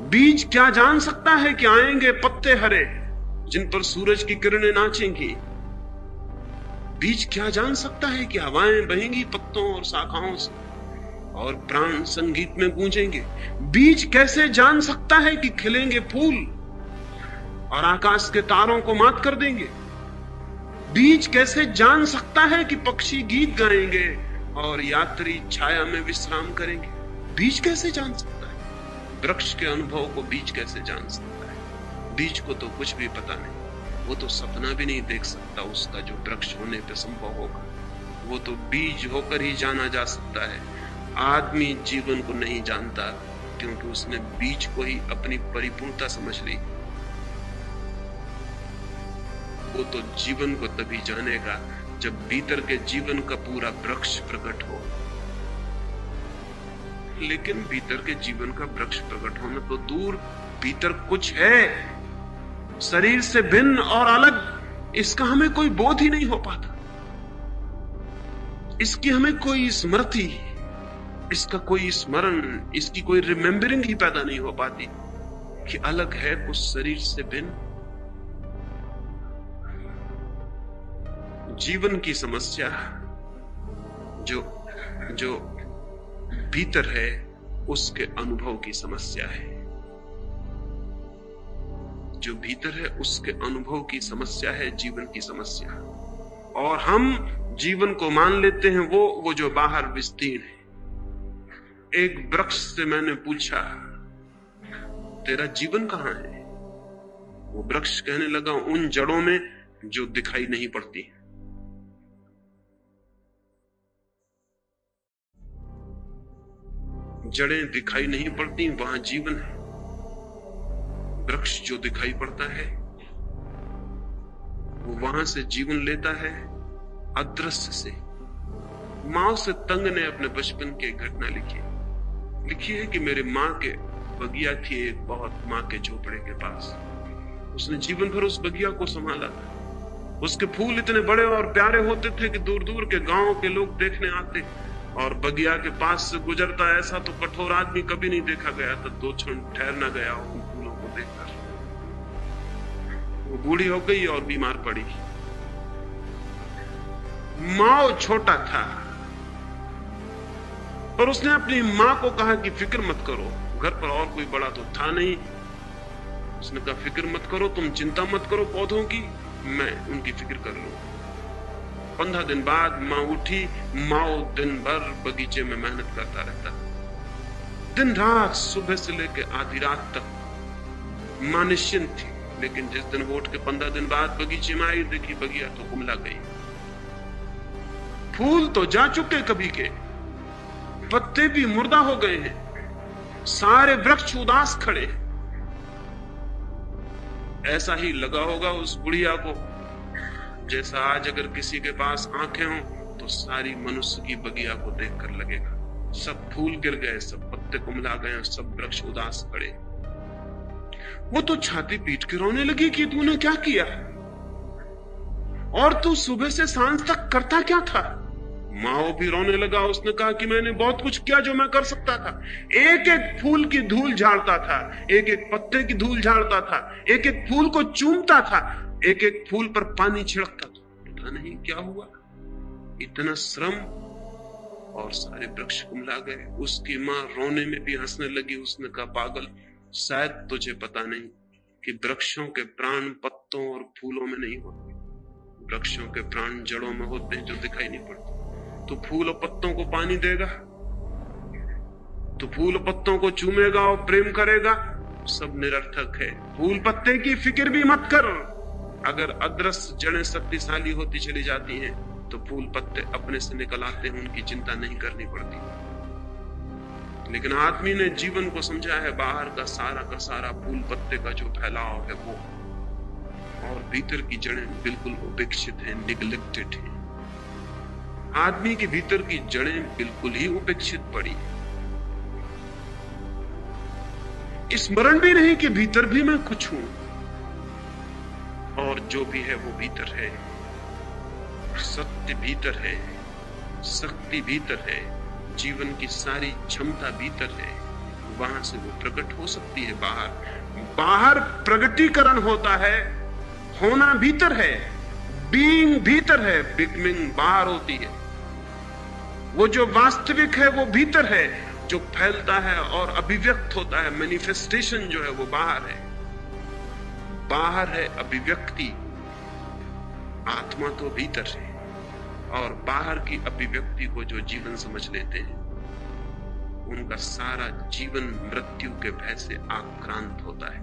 बीज क्या जान सकता है कि आएंगे पत्ते हरे जिन पर सूरज की किरणें नाचेंगी? बीज क्या जान सकता है कि हवाएं बहेंगी पत्तों और शाखाओं से और प्राण संगीत में गूंजेंगे? बीज कैसे जान सकता है कि खिलेंगे फूल और आकाश के तारों को मात कर देंगे? बीज कैसे जान सकता है कि पक्षी गीत गाएंगे और यात्री छाया में विश्राम करेंगे? बीज कैसे जान सकता है? वृक्ष के अनुभव को बीज कैसे जान सकता है? बीज को तो कुछ भी पता नहीं, वो तो सपना भी नहीं देख सकता उसका जो वृक्ष होने पे संभव होगा। वो तो बीज होकर ही जाना जा सकता है। आदमी जीवन को नहीं जानता क्योंकि उसने बीज को ही अपनी परिपूर्णता समझ ली। वो तो जीवन को तभी जानेगा जब भीतर के जीवन का पूरा वृक्ष प्रकट हो। लेकिन भीतर के जीवन का वृक्ष प्रकट होना तो दूर, भीतर कुछ है शरीर से भिन्न और अलग, इसका हमें कोई बोध ही नहीं हो पाता, इसकी हमें कोई स्मृति, इसका कोई स्मरण, इसकी कोई रिमेम्बरिंग ही पैदा नहीं हो पाती कि अलग है कुछ शरीर से भिन्न। जीवन की समस्या जो भीतर है उसके अनुभव की समस्या है। जो भीतर है उसके अनुभव की समस्या है जीवन की समस्या। और हम जीवन को मान लेते हैं वो जो बाहर विस्तीर्ण है। एक वृक्ष से मैंने पूछा, तेरा जीवन कहां है? वो वृक्ष कहने लगा, उन जड़ों में जो दिखाई नहीं पड़ती। जड़ें दिखाई नहीं पड़ती, वहां जीवन है। वृक्ष जो दिखाई पड़ता है वहां से जीवन लेता है अदृश्य से। माओ से तंग ने अपने बचपन की एक घटना लिखी है कि मेरे माँ के बगिया थी एक बहुत माँ के झोपड़े के पास। उसने जीवन भर उस बगिया को संभाला था। उसके फूल इतने बड़े और प्यारे होते थे कि दूर दूर के गांव के लोग देखने आते, और बगिया के पास से गुजरता ऐसा तो कठोर आदमी कभी नहीं देखा गया था, 2 क्षण ठहर न गया उन फूलों को देखकर। वो बूढ़ी हो गई और बीमार पड़ी। माओ छोटा था, पर उसने अपनी मां को कहा कि फिक्र मत करो, घर पर और कोई बड़ा तो था नहीं। उसने कहा फिक्र मत करो, तुम चिंता मत करो पौधों की, मैं उनकी फिक्र कर लूं। 15 दिन बाद मां उठी। माओ दिन भर बगीचे में मेहनत करता रहता, दिन रात, सुबह से लेकर आधी रात तक। मां निश्चिंत थी, लेकिन जिस दिन वो उठ के 15 दिन बाद बगीचे में आई, देखी बगिया तो कुमला गई। फूल तो जा चुके कभी के, पत्ते भी मुर्दा हो गए हैं, सारे वृक्ष उदास खड़े। ऐसा ही लगा होगा उस बुढ़िया को जैसा आज अगर किसी के पास आंखें हों तो सारी मनुष्य की बगिया को देखकर लगेगा। सब फूल गिर गए, सब पत्ते कुमला गए, सब वृक्ष उदास खड़े। वो तो छाती पीट के रोने लगी कि तूने क्या किया, और तू सुबह से सांझ तक करता क्या था। माओ भी रोने लगा। उसने कहा कि मैंने बहुत कुछ किया जो मैं कर सकता था। एक एक फूल की धूल झाड़ता था, एक एक पत्ते की धूल झाड़ता था, एक एक फूल को चूमता था, एक एक फूल पर पानी छिड़कता था। पता नहीं क्या हुआ, इतना श्रम और सारे वृक्ष कुमला गए। उसकी मां रोने में भी हंसने लगी। उसने कहा पागल, शायद तुझे पता नहीं कि वृक्षों के प्राण पत्तों और फूलों में नहीं होते, वृक्षों के प्राण जड़ों में होते हैं जो दिखाई नहीं पड़ते। तो फूल और पत्तों को पानी देगा, तो फूल और पत्तों को चूमेगा और प्रेम करेगा, सब निरर्थक है। फूल पत्ते की फिक्र भी मत कर। अगर अदृश्य जड़ें शक्तिशाली होती चली जाती हैं तो फूल पत्ते अपने से निकल आते हैं, उनकी चिंता नहीं करनी पड़ती। लेकिन आदमी ने जीवन को समझा है बाहर का सारा फूल पत्ते का जो फैलाव है वो, और भीतर की जड़ें बिल्कुल उपेक्षित हैं, निग्लेक्टेड हैं। आदमी के भीतर की जड़ें बिल्कुल ही उपेक्षित पड़ी, स्मरण भी नहीं कि भीतर भी मैं कुछ हूं, और जो भी है वो भीतर है। सत्य भीतर है, शक्ति भीतर है, जीवन की सारी क्षमता भीतर है। वहां से वो प्रकट हो सकती है बाहर प्रगटीकरण होता है। होना भीतर है, बीइंग भीतर है, बिकमिंग बाहर होती है। वो जो वास्तविक है वो भीतर है, जो फैलता है और अभिव्यक्त होता है, मैनिफेस्टेशन जो है वो बाहर है। बाहर है अभिव्यक्ति, आत्मा तो भीतर है। और बाहर की अभिव्यक्ति को जो जीवन समझ लेते हैं उनका सारा जीवन मृत्यु के भय से आक्रांत होता है।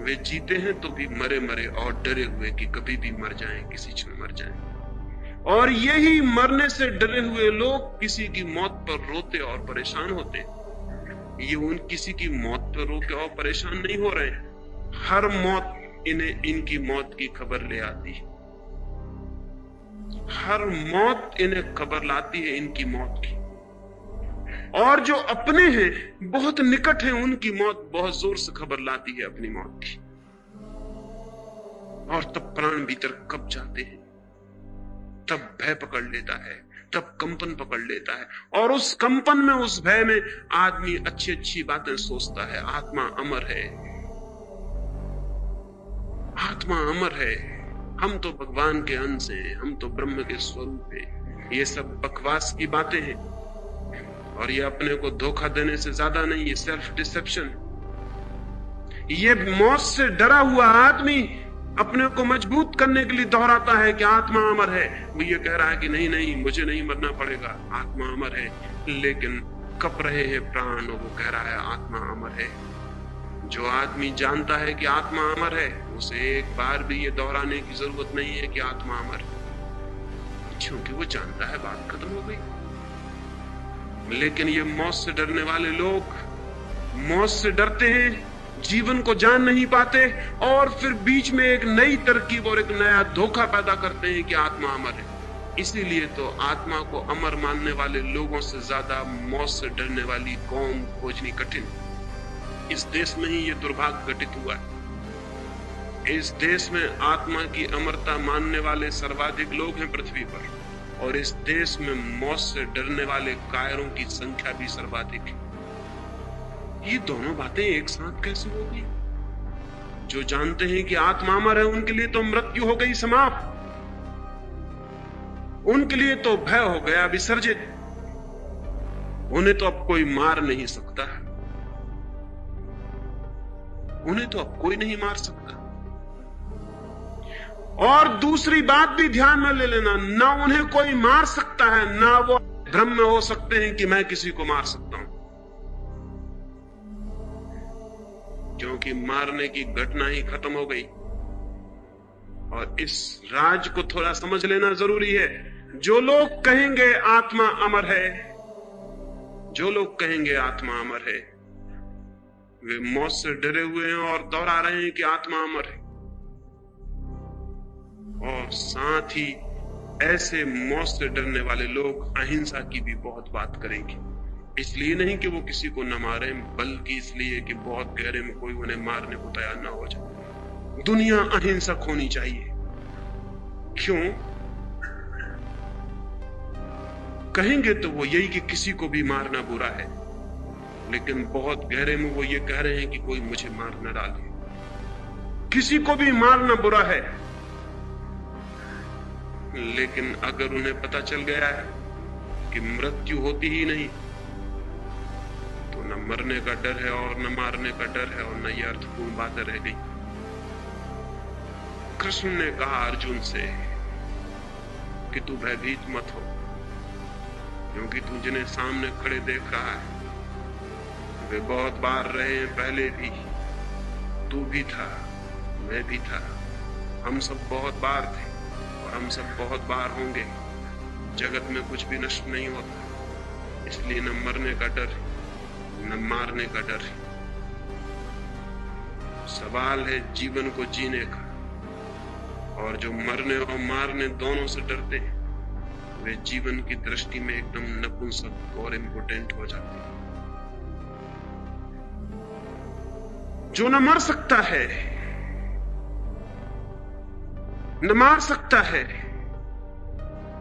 वे जीते हैं तो भी मरे मरे और डरे हुए कि कभी भी मर जाएं, किसी क्षण मर जाएं। और यही मरने से डरे हुए लोग किसी की मौत पर रोते और परेशान होते। ये उन किसी की मौत पर रोके और परेशान नहीं हो रहे हैं। हर मौत इन्हें इनकी मौत की खबर ले आती है। हर मौत इन्हें खबर लाती है इनकी मौत की। और जो अपने हैं, बहुत निकट हैं, उनकी मौत बहुत जोर से खबर लाती है अपनी मौत की। और तब प्राण भीतर कब जाते हैं, तब भय पकड़ लेता है, तब कंपन पकड़ लेता है। और उस कंपन में, उस भय में आदमी अच्छी अच्छी बातें सोचता है। आत्मा अमर है, आत्मा अमर है, हम तो भगवान के अंश हैं, हम तो ब्रह्म के स्वरूप हैं। ये सब बकवास की बातें हैं, और ये अपने को धोखा देने से ज्यादा नहीं, ये सेल्फ डिसेप्शन। ये मौत से डरा हुआ आदमी अपने को मजबूत करने के लिए दोहराता है कि आत्मा अमर है। वो ये कह रहा है कि नहीं नहीं, मुझे नहीं मरना पड़ेगा, आत्मा अमर है। लेकिन कप रहे हैं प्राण, और वो कह रहा है आत्मा अमर है। जो आदमी जानता है कि आत्मा अमर है, उसे एक बार भी ये दोहराने की जरूरत नहीं है कि आत्मा अमर है, क्योंकि वो जानता है बात खत्म हो गई। लेकिन ये मौत से डरने वाले लोग मौत से डरते हैं, जीवन को जान नहीं पाते और फिर बीच में एक नई तरकीब और एक नया धोखा पैदा करते हैं कि आत्मा अमर है। इसीलिए तो आत्मा को अमर मानने वाले लोगों से ज्यादा मौत से डरने वाली कौम खोजनी कठिन। इस देश में ही ये दुर्भाग्य घटित हुआ है। इस देश में आत्मा की अमरता मानने वाले सर्वाधिक लोग हैं पृथ्वी पर, और इस देश में मौत से डरने वाले कायरों की संख्या भी सर्वाधिक है। ये दोनों बातें एक साथ कैसे होगी? जो जानते हैं कि आत्मा अमर है उनके लिए तो मृत्यु हो गई समाप्त, उनके लिए तो भय हो गया विसर्जित, उन्हें तो अब कोई मार नहीं सकता, उन्हें तो अब कोई नहीं मार सकता। और दूसरी बात भी ध्यान में ले लेना, ना उन्हें कोई मार सकता है, ना वो भ्रम में हो सकते हैं कि मैं किसी को मार सकता हूं, क्योंकि मारने की घटना ही खत्म हो गई। और इस राज को थोड़ा समझ लेना जरूरी है। जो लोग कहेंगे आत्मा अमर है, जो लोग कहेंगे आत्मा अमर है, वे मौत से डरे हुए हैं और दोहरा रहे हैं कि आत्मा अमर है। और साथ ही ऐसे मौत से डरने वाले लोग अहिंसा की भी बहुत बात करेंगे। इसलिए नहीं कि वो किसी को न मारे, बल्कि इसलिए कि बहुत गहरे में कोई उन्हें मारने को तैयार ना हो जाए। दुनिया अहिंसक होनी चाहिए। क्यों कहेंगे तो वो यही कि किसी को भी मारना बुरा है, लेकिन बहुत गहरे में वो ये कह रहे हैं कि कोई मुझे मार न डाले। किसी को भी मारना बुरा है, लेकिन अगर उन्हें पता चल गया है कि मृत्यु होती ही नहीं, तो न मरने का डर है और न मारने का डर है, और न ये अर्थपूर्ण बातें रह गई। कृष्ण ने कहा अर्जुन से कि तू भयभीत मत हो, क्योंकि तू जिन्हें सामने खड़े देख रहा है वे बहुत बार रहे हैं पहले भी। तू भी था, मैं भी था, हम सब बहुत बार थे और हम सब बहुत बार होंगे। जगत में कुछ भी नष्ट नहीं होता, इसलिए न मरने का डर न मारने का डर। सवाल है जीवन को जीने का, और जो मरने और मारने दोनों से डरते हैं वे जीवन की दृष्टि में एकदम नपुंसक और इम्पोर्टेंट हो जाते हैं। जो न मर सकता है न मार सकता है,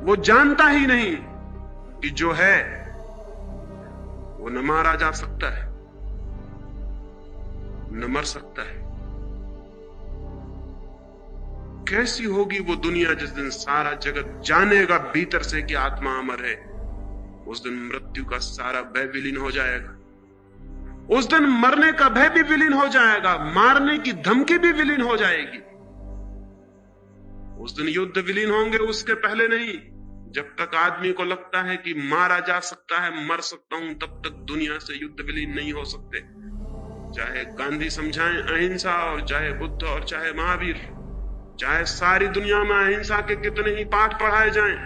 वो जानता ही नहीं कि जो है वो न मारा जा सकता है न मर सकता है। कैसी होगी वो दुनिया जिस दिन सारा जगत जानेगा भीतर से कि आत्मा अमर है? उस दिन मृत्यु का सारा भय विलीन हो जाएगा, उस दिन मरने का भय भी विलीन हो जाएगा, मारने की धमकी भी विलीन हो जाएगी। उस दिन युद्ध विलीन होंगे, उसके पहले नहीं। जब तक आदमी को लगता है कि मारा जा सकता है, मर सकता हूं, तब तक दुनिया से युद्ध विलीन नहीं हो सकते। चाहे गांधी समझाएं अहिंसा, और चाहे बुद्ध, और चाहे महावीर, चाहे सारी दुनिया में अहिंसा के कितने ही पाठ पढ़ाए जाएं,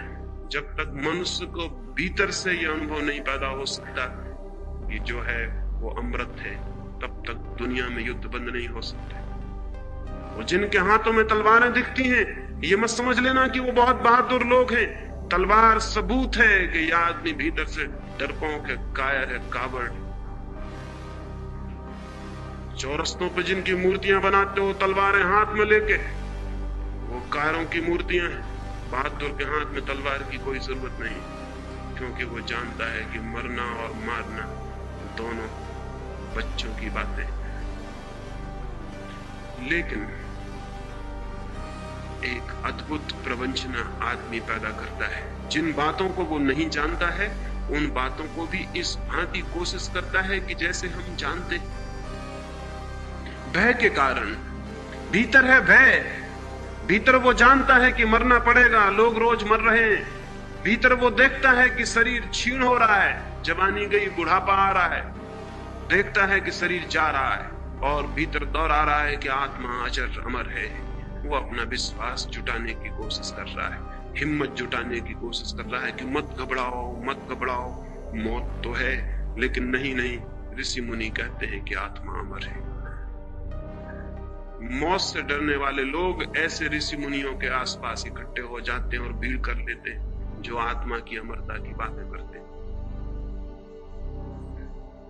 जब तक मनुष्य को भीतर से यह अनुभव नहीं पैदा हो सकता कि जो है वो अमृत है, तब तक दुनिया में युद्ध बंद नहीं हो सकते। और जिनके हाथों में तलवारें दिखती हैं, ये मत समझ लेना कि वो बहुत बहादुर लोग हैं। तलवार सबूत है कि यह आदमी भीतर से डरपोक है, कायर है, काबड़। चौरस्तों पर जिनकी मूर्तियां बनाते हो तलवारें हाथ में लेके, वो कायरों की मूर्तियां हैं। बहादुर के हाथ में तलवार की कोई जरूरत नहीं, क्योंकि वो जानता है कि मरना और मारना दोनों बच्चों की बातें। लेकिन एक अद्भुत प्रवंचना आदमी पैदा करता है। जिन बातों को वो नहीं जानता है, उन बातों को भी इस भांति कोशिश करता है कि जैसे हम जानते। भय के कारण, भीतर है भय, भीतर वो जानता है कि मरना पड़ेगा, लोग रोज मर रहे हैं। भीतर वो देखता है कि शरीर क्षीण हो रहा है, जवानी गई, बुढ़ापा आ रहा है, देखता है कि शरीर जा रहा है, और भीतर दोहरा रहा है कि आत्मा अजर अमर है। वो अपना विश्वास जुटाने की कोशिश कर रहा है, हिम्मत जुटाने की कोशिश कर रहा है कि मत घबराओ, मत घबराओ, मौत तो है, लेकिन नहीं नहीं, ऋषि मुनि कहते हैं कि आत्मा अमर है। मौत से डरने वाले लोग ऐसे ऋषि मुनियों के आसपास इकट्ठे हो जाते हैं और भीड़ कर लेते हैं जो आत्मा की अमरता की बातें करते हैं।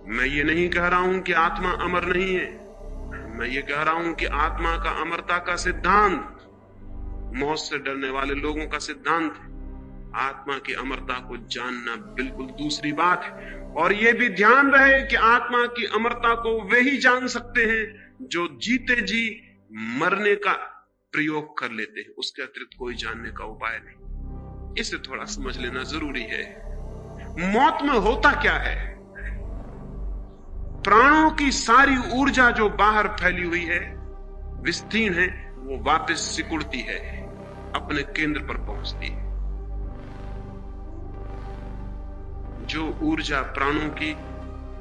मैं ये नहीं कह रहा हूं कि आत्मा अमर नहीं है, मैं ये कह रहा हूं कि आत्मा का अमरता का सिद्धांत मौत से डरने वाले लोगों का सिद्धांत है। आत्मा की अमरता को जानना बिल्कुल दूसरी बात है। और यह भी ध्यान रहे कि आत्मा की अमरता को वे ही जान सकते हैं जो जीते जी मरने का प्रयोग कर लेते हैं, उसके अतिरिक्त कोई जानने का उपाय नहीं। इसे थोड़ा समझ लेना जरूरी है। मौत में होता क्या है? प्राणों की सारी ऊर्जा जो बाहर फैली हुई है, विस्तीर्ण है, वो वापस सिकुड़ती है, अपने केंद्र पर पहुंचती है। जो ऊर्जा प्राणों की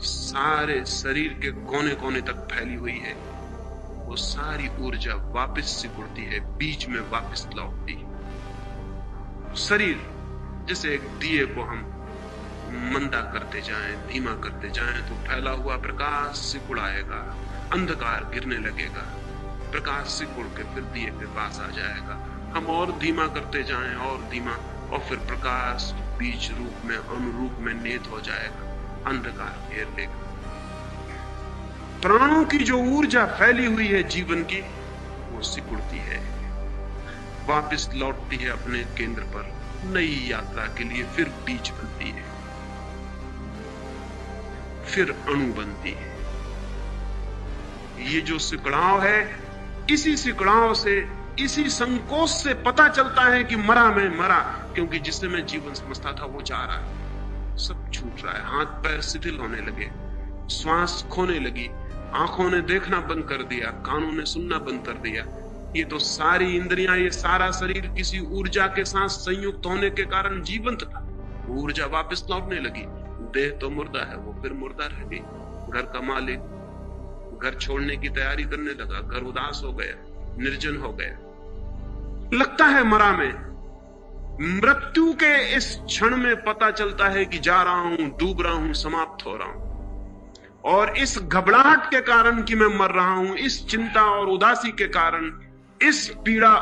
सारे शरीर के कोने कोने तक फैली हुई है, वो सारी ऊर्जा वापस सिकुड़ती है, बीच में वापस लौटती है। शरीर जैसे एक दिए को हम मंदा करते जाएं, धीमा करते जाएं, तो फैला हुआ प्रकाश सिकुड़ाएगा, अंधकार गिरने लगेगा, प्रकाश सिकुड़ के फिर दिए के पास आ जाएगा। हम और धीमा करते जाएं और धीमा, और फिर प्रकाश बीज रूप में, अनुरूप में निहित हो जाएगा, अंधकार घेर लेगा। प्राणों की जो ऊर्जा फैली हुई है जीवन की, वो सिकुड़ती है, वापस लौटती है अपने केंद्र पर, नई यात्रा के लिए फिर बीज बनती है, फिर अणु बनती है। ये जो सिकुड़ाव है, इसी सिकुड़ाव से, इसी संकोच से पता चलता है कि मरा मैं, मरा, क्योंकि जिससे मैं जीवन समझता था वो जा रहा है, सब छूट रहा है, हाथ पैर शिथिल होने लगे, श्वास खोने लगी, आंखों ने देखना बंद कर दिया, कानों ने सुनना बंद कर दिया। ये तो सारी इंद्रियां, ये सारा शरीर किसी ऊर्जा के साथ संयुक्त होने के कारण जीवंत था। ऊर्जा वापस लौटने लगी। देह तो मुर्दा है, वो फिर मुर्दा रह गई। घर का मालिक घर छोड़ने की तैयारी करने लगा, घर उदास हो गया, निर्जन हो गया, लगता है मरा मैं। मृत्यु के इस क्षण में पता चलता है कि जा रहा हूं, डूब रहा हूं, समाप्त हो रहा हूं। और इस घबराहट के कारण कि मैं मर रहा हूं, इस चिंता और उदासी के कारण, इस पीड़ा,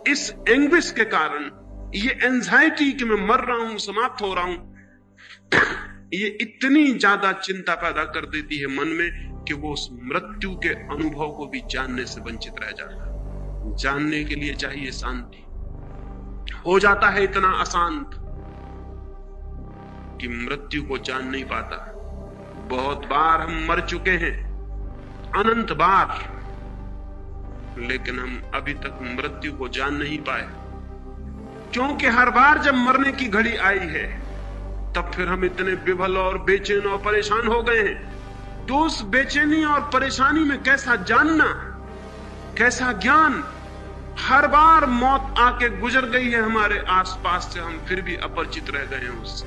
इस एंग्विश के कारण, ये एंजाइटी कि मैं मर रहा हूं, समाप्त हो रहा हूं, ये इतनी ज्यादा चिंता पैदा कर देती है मन में कि वो उस मृत्यु के अनुभव को भी जानने से वंचित रह जाता है। जानने के लिए चाहिए शांति। हो जाता है इतना अशांत कि मृत्यु को जान नहीं पाता। बहुत बार हम मर चुके हैं, अनंत बार, लेकिन हम अभी तक मृत्यु को जान नहीं पाए, क्योंकि हर बार जब मरने की घड़ी आई है, तब फिर हम इतने विभल और बेचैन और परेशान हो गए हैं। तो उस बेचैनी और परेशानी में कैसा जानना, कैसा ज्ञान। हर बार मौत आके गुजर गई है हमारे आसपास से, हम फिर भी अपरिचित रह गए हैं उससे।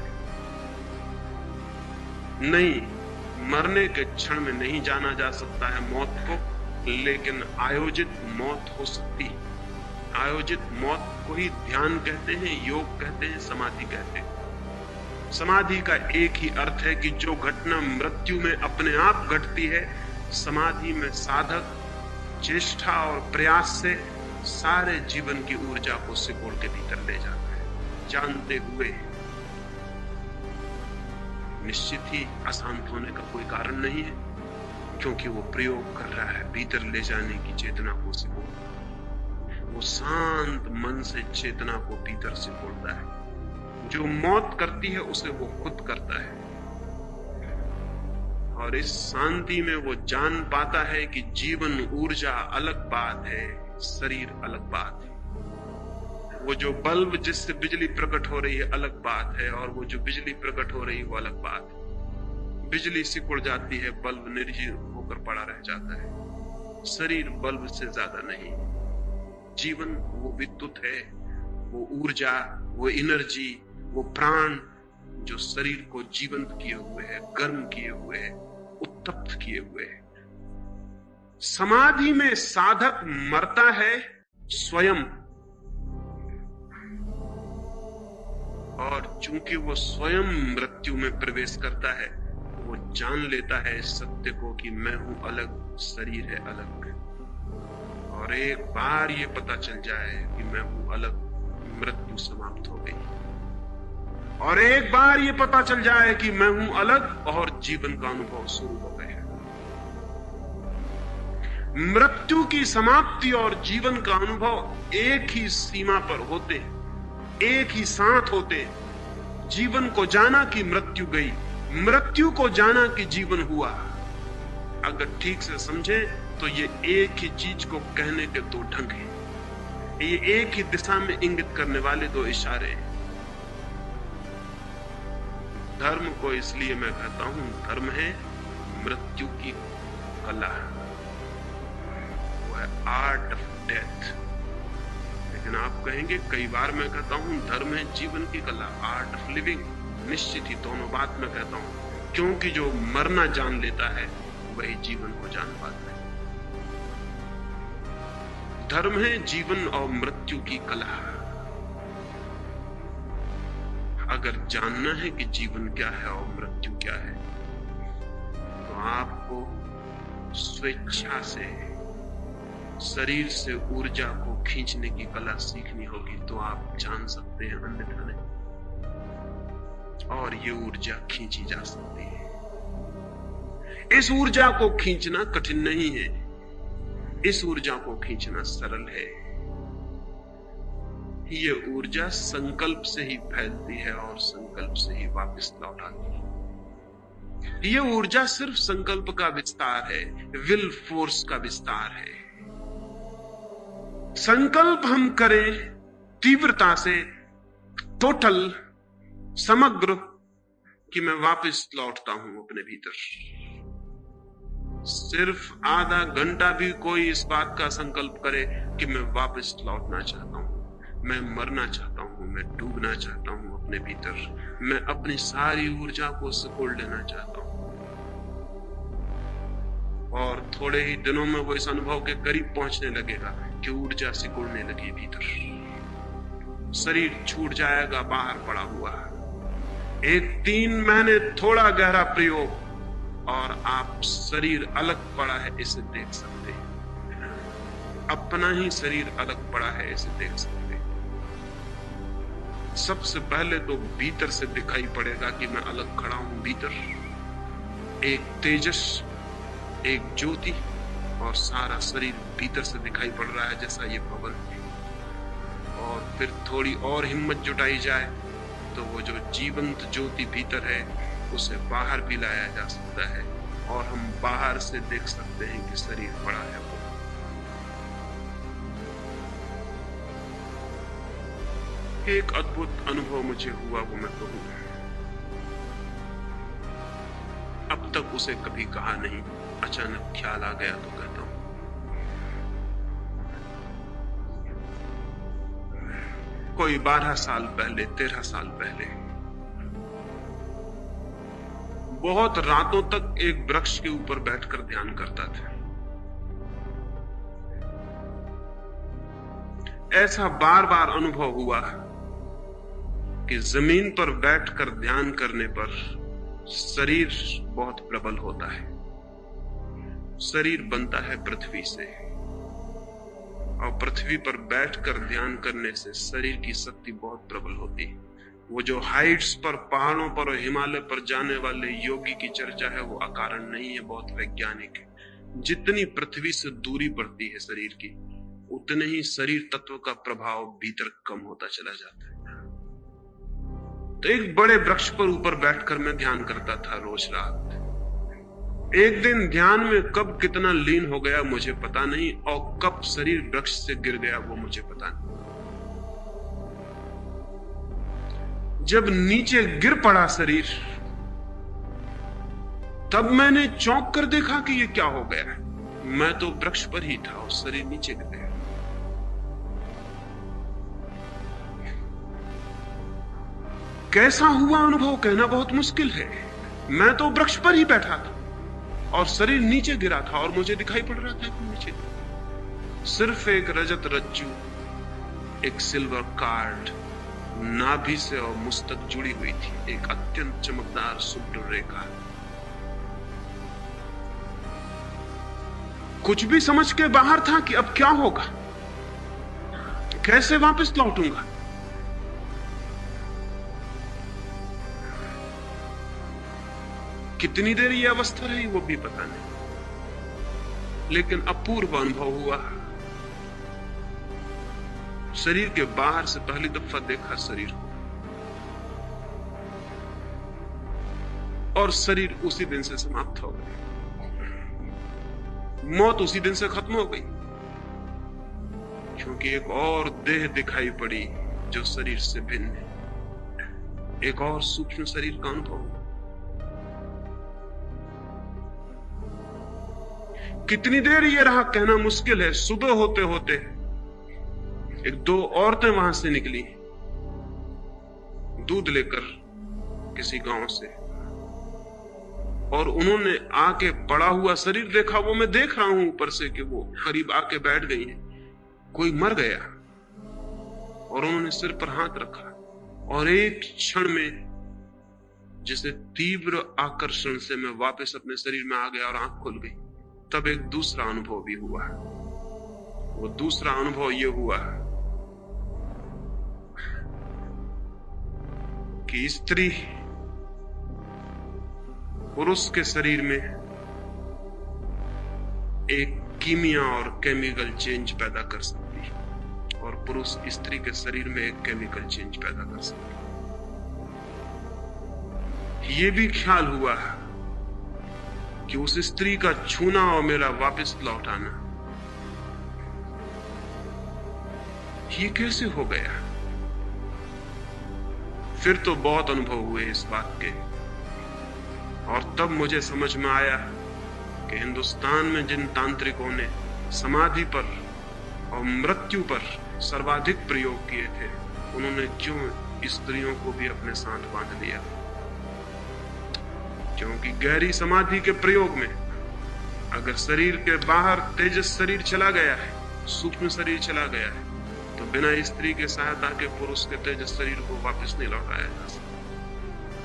नहीं, मरने के क्षण में नहीं जाना जा सकता है मौत को, लेकिन आयोजित मौत हो सकती है। आयोजित मौत को ही ध्यान कहते हैं, योग कहते हैं, समाधि कहते हैं। समाधि का एक ही अर्थ है कि जो घटना मृत्यु में अपने आप घटती है, समाधि में साधक चेष्टा और प्रयास से सारे जीवन की ऊर्जा को सिकोड़ के भीतर ले जाता है, जानते हुए। निश्चित ही अशांत होने का कोई कारण नहीं है, क्योंकि वो प्रयोग कर रहा है भीतर ले जाने की चेतना को सिकोड़। वो शांत मन से चेतना को भीतर सिकोड़ता है। जो मौत करती है उसे वो खुद करता है, और इस शांति में वो जान पाता है कि जीवन ऊर्जा अलग बात है, शरीर अलग बात है। वो जो बल्ब जिससे बिजली प्रकट हो रही है अलग बात है, और वो जो बिजली प्रकट हो रही है वो अलग बात है। बिजली सिकुड़ जाती है, बल्ब निर्जीव होकर पड़ा रह जाता है। शरीर बल्ब से ज्यादा नहीं। जीवन वो विद्युत है, वो ऊर्जा, वो एनर्जी, वो प्राण जो शरीर को जीवंत किए हुए है, गर्म किए हुए है, उत्तप्त किए हुए है। समाधि में साधक मरता है स्वयं, और चूंकि वो स्वयं मृत्यु में प्रवेश करता है, वो जान लेता है इस सत्य को कि मैं हूं अलग, शरीर है अलग। और एक बार ये पता चल जाए कि मैं हूं अलग, मृत्यु समाप्त हो गई। और एक बार ये पता चल जाए कि मैं हूं अलग और जीवन का अनुभव शुरू हो गया। मृत्यु की समाप्ति और जीवन का अनुभव एक ही सीमा पर होते, एक ही साथ होते। जीवन को जाना कि मृत्यु गई, मृत्यु को जाना कि जीवन हुआ। अगर ठीक से समझे तो ये एक ही चीज को कहने के दो ढंग हैं, ये एक ही दिशा में इंगित करने वाले दो इशारे हैं। धर्म को इसलिए मैं कहता हूं धर्म है मृत्यु की कला, वो है आर्ट ऑफ डेथ। लेकिन आप कहेंगे कई बार मैं कहता हूं धर्म है जीवन की कला, आर्ट ऑफ लिविंग। निश्चित ही दोनों बात मैं कहता हूं, क्योंकि जो मरना जान लेता है वही जीवन को जान पाता है। धर्म है जीवन और मृत्यु की कला। अगर जानना है कि जीवन क्या है और मृत्यु क्या है, तो आपको स्वेच्छा से शरीर से ऊर्जा को खींचने की कला सीखनी होगी, तो आप जान सकते हैं, अन्यथा नहीं। और ये ऊर्जा खींची जा सकती है। इस ऊर्जा को खींचना कठिन नहीं है, इस ऊर्जा को खींचना सरल है। ये ऊर्जा संकल्प से ही फैलती है और संकल्प से ही वापस लौट आती है। ये ऊर्जा सिर्फ संकल्प का विस्तार है, विल फोर्स का विस्तार है। संकल्प हम करें तीव्रता से, टोटल, समग्र, कि मैं वापस लौटता हूं अपने भीतर। सिर्फ आधा घंटा भी कोई इस बात का संकल्प करे कि मैं वापस लौटना चाहता हूं, मैं मरना चाहता हूं, मैं डूबना चाहता हूं अपने भीतर, मैं अपनी सारी ऊर्जा को सिकोड़ लेना चाहता हूं, और थोड़े ही दिनों में वो इस अनुभव के करीब पहुंचने लगेगा कि ऊर्जा सिकोड़ने लगी भीतर। शरीर छूट जाएगा बाहर पड़ा हुआ। एक 3 महीने थोड़ा गहरा प्रयोग और आप शरीर अलग पड़ा है इसे देख सकते हैं। अपना ही शरीर अलग पड़ा है इसे देख सकते हैं। सबसे पहले तो भीतर से दिखाई पड़ेगा कि मैं अलग खड़ा हूं भीतर, एक तेजस, एक ज्योति, और सारा शरीर भीतर से दिखाई पड़ रहा है जैसा ये भवन है। और फिर थोड़ी और हिम्मत जुटाई जाए तो वो जो जीवंत ज्योति भीतर है उसे बाहर भी लाया जा सकता है, और हम बाहर से देख सकते हैं कि शरीर पड़ा है। वो एक अद्भुत अनुभव मुझे हुआ, वो मैं कहूं। अब तक उसे कभी कहा नहीं, अचानक ख्याल आ गया तो कहता हूं। कोई 12 साल पहले, 13 साल पहले, बहुत रातों तक एक वृक्ष के ऊपर बैठकर ध्यान करता था। ऐसा बार बार अनुभव हुआ कि जमीन पर बैठकर ध्यान करने पर शरीर बहुत प्रबल होता है। शरीर बनता है पृथ्वी से, और पृथ्वी पर बैठकर ध्यान करने से शरीर की शक्ति बहुत प्रबल होती है। वो जो हाइट्स पर, पहाड़ों पर और हिमालय पर जाने वाले योगी की चर्चा है वो अकारण नहीं है, बहुत वैज्ञानिक है। जितनी पृथ्वी से दूरी बढ़ती है शरीर की, उतने ही शरीर तत्व का प्रभाव भीतर कम होता चला जाता है। तो एक बड़े वृक्ष पर ऊपर बैठकर मैं ध्यान करता था रोज रात। एक दिन ध्यान में कब कितना लीन हो गया मुझे पता नहीं, और कब शरीर वृक्ष से गिर गया वो मुझे पता नहीं। जब नीचे गिर पड़ा शरीर, तब मैंने चौंक कर देखा कि ये क्या हो गया। मैं तो वृक्ष पर ही था और शरीर नीचे गिर गया। कैसा हुआ अनुभव कहना बहुत मुश्किल है। मैं तो वृक्ष पर ही बैठा था और शरीर नीचे गिरा था, और मुझे दिखाई पड़ रहा था कि नीचे सिर्फ एक रजत रज्जू, एक सिल्वर कार्ड नाभि से और मुझ तक जुड़ी हुई थी, एक अत्यंत चमकदार शुभ्र रेखा। कुछ भी समझ के बाहर था कि अब क्या होगा, कैसे वापस लौटूंगा। कितनी देर ये अवस्था रही वो भी पता नहीं, लेकिन अपूर्व अनुभव हुआ। शरीर के बाहर से पहली दफा देखा शरीर को, और शरीर उसी दिन से समाप्त हो गई। मौत उसी दिन से खत्म हो गई, क्योंकि एक और देह दिखाई पड़ी जो शरीर से भिन्न है, एक और सूक्ष्म शरीर का अनुभव। कितनी देर ये रहा कहना मुश्किल है। सुबह होते होते एक दो औरतें वहां से निकली दूध लेकर किसी गांव से, और उन्होंने आके पड़ा हुआ शरीर देखा। वो मैं देख रहा हूं ऊपर से कि वो करीब आके बैठ गई है, कोई मर गया, और उन्होंने सिर पर हाथ रखा, और एक क्षण में जैसे तीव्र आकर्षण से मैं वापस अपने शरीर में आ गया और आंख खुल गई। तब एक दूसरा अनुभव भी हुआ। वो दूसरा अनुभव ये हुआ कि स्त्री पुरुष के शरीर में एक कीमिया और केमिकल चेंज पैदा कर सकती है, और पुरुष स्त्री के शरीर में एक केमिकल चेंज पैदा कर सकता है। ये भी ख्याल हुआ कि उस स्त्री का छूना और मेरा वापस लौट आना, ये कैसे हो गया। फिर तो बहुत अनुभव हुए इस बात के, और तब मुझे समझ में आया कि हिंदुस्तान में जिन तांत्रिकों ने समाधि पर और मृत्यु पर सर्वाधिक प्रयोग किए थे, उन्होंने क्यों स्त्रियों को भी अपने साथ बांध लिया। क्योंकि गहरी समाधि के प्रयोग में अगर शरीर के बाहर तेजस शरीर चला गया है, सूक्ष्म शरीर चला गया है, तो बिना स्त्री के सहायता के पुरुष के तेजस शरीर को वापस नहीं लौटाया जा सकता।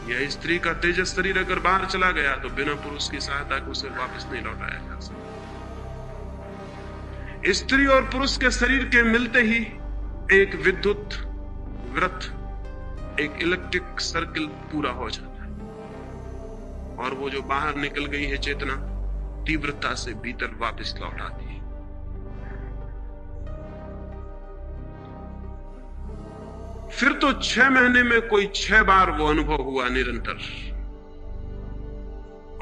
या स्त्री का तेजस शरीर अगर बाहर चला गया तो बिना पुरुष की सहायता के उसे वापस नहीं लौटाया जा सकता। स्त्री और पुरुष के शरीर के मिलते ही एक विद्युत वृत्त, एक इलेक्ट्रिक सर्किल पूरा हो जाता है, और वो जो बाहर निकल गई है चेतना तीव्रता से भीतर वापस लौट आती है। फिर तो 6 महीने में कोई 6 बार वो अनुभव हुआ निरंतर,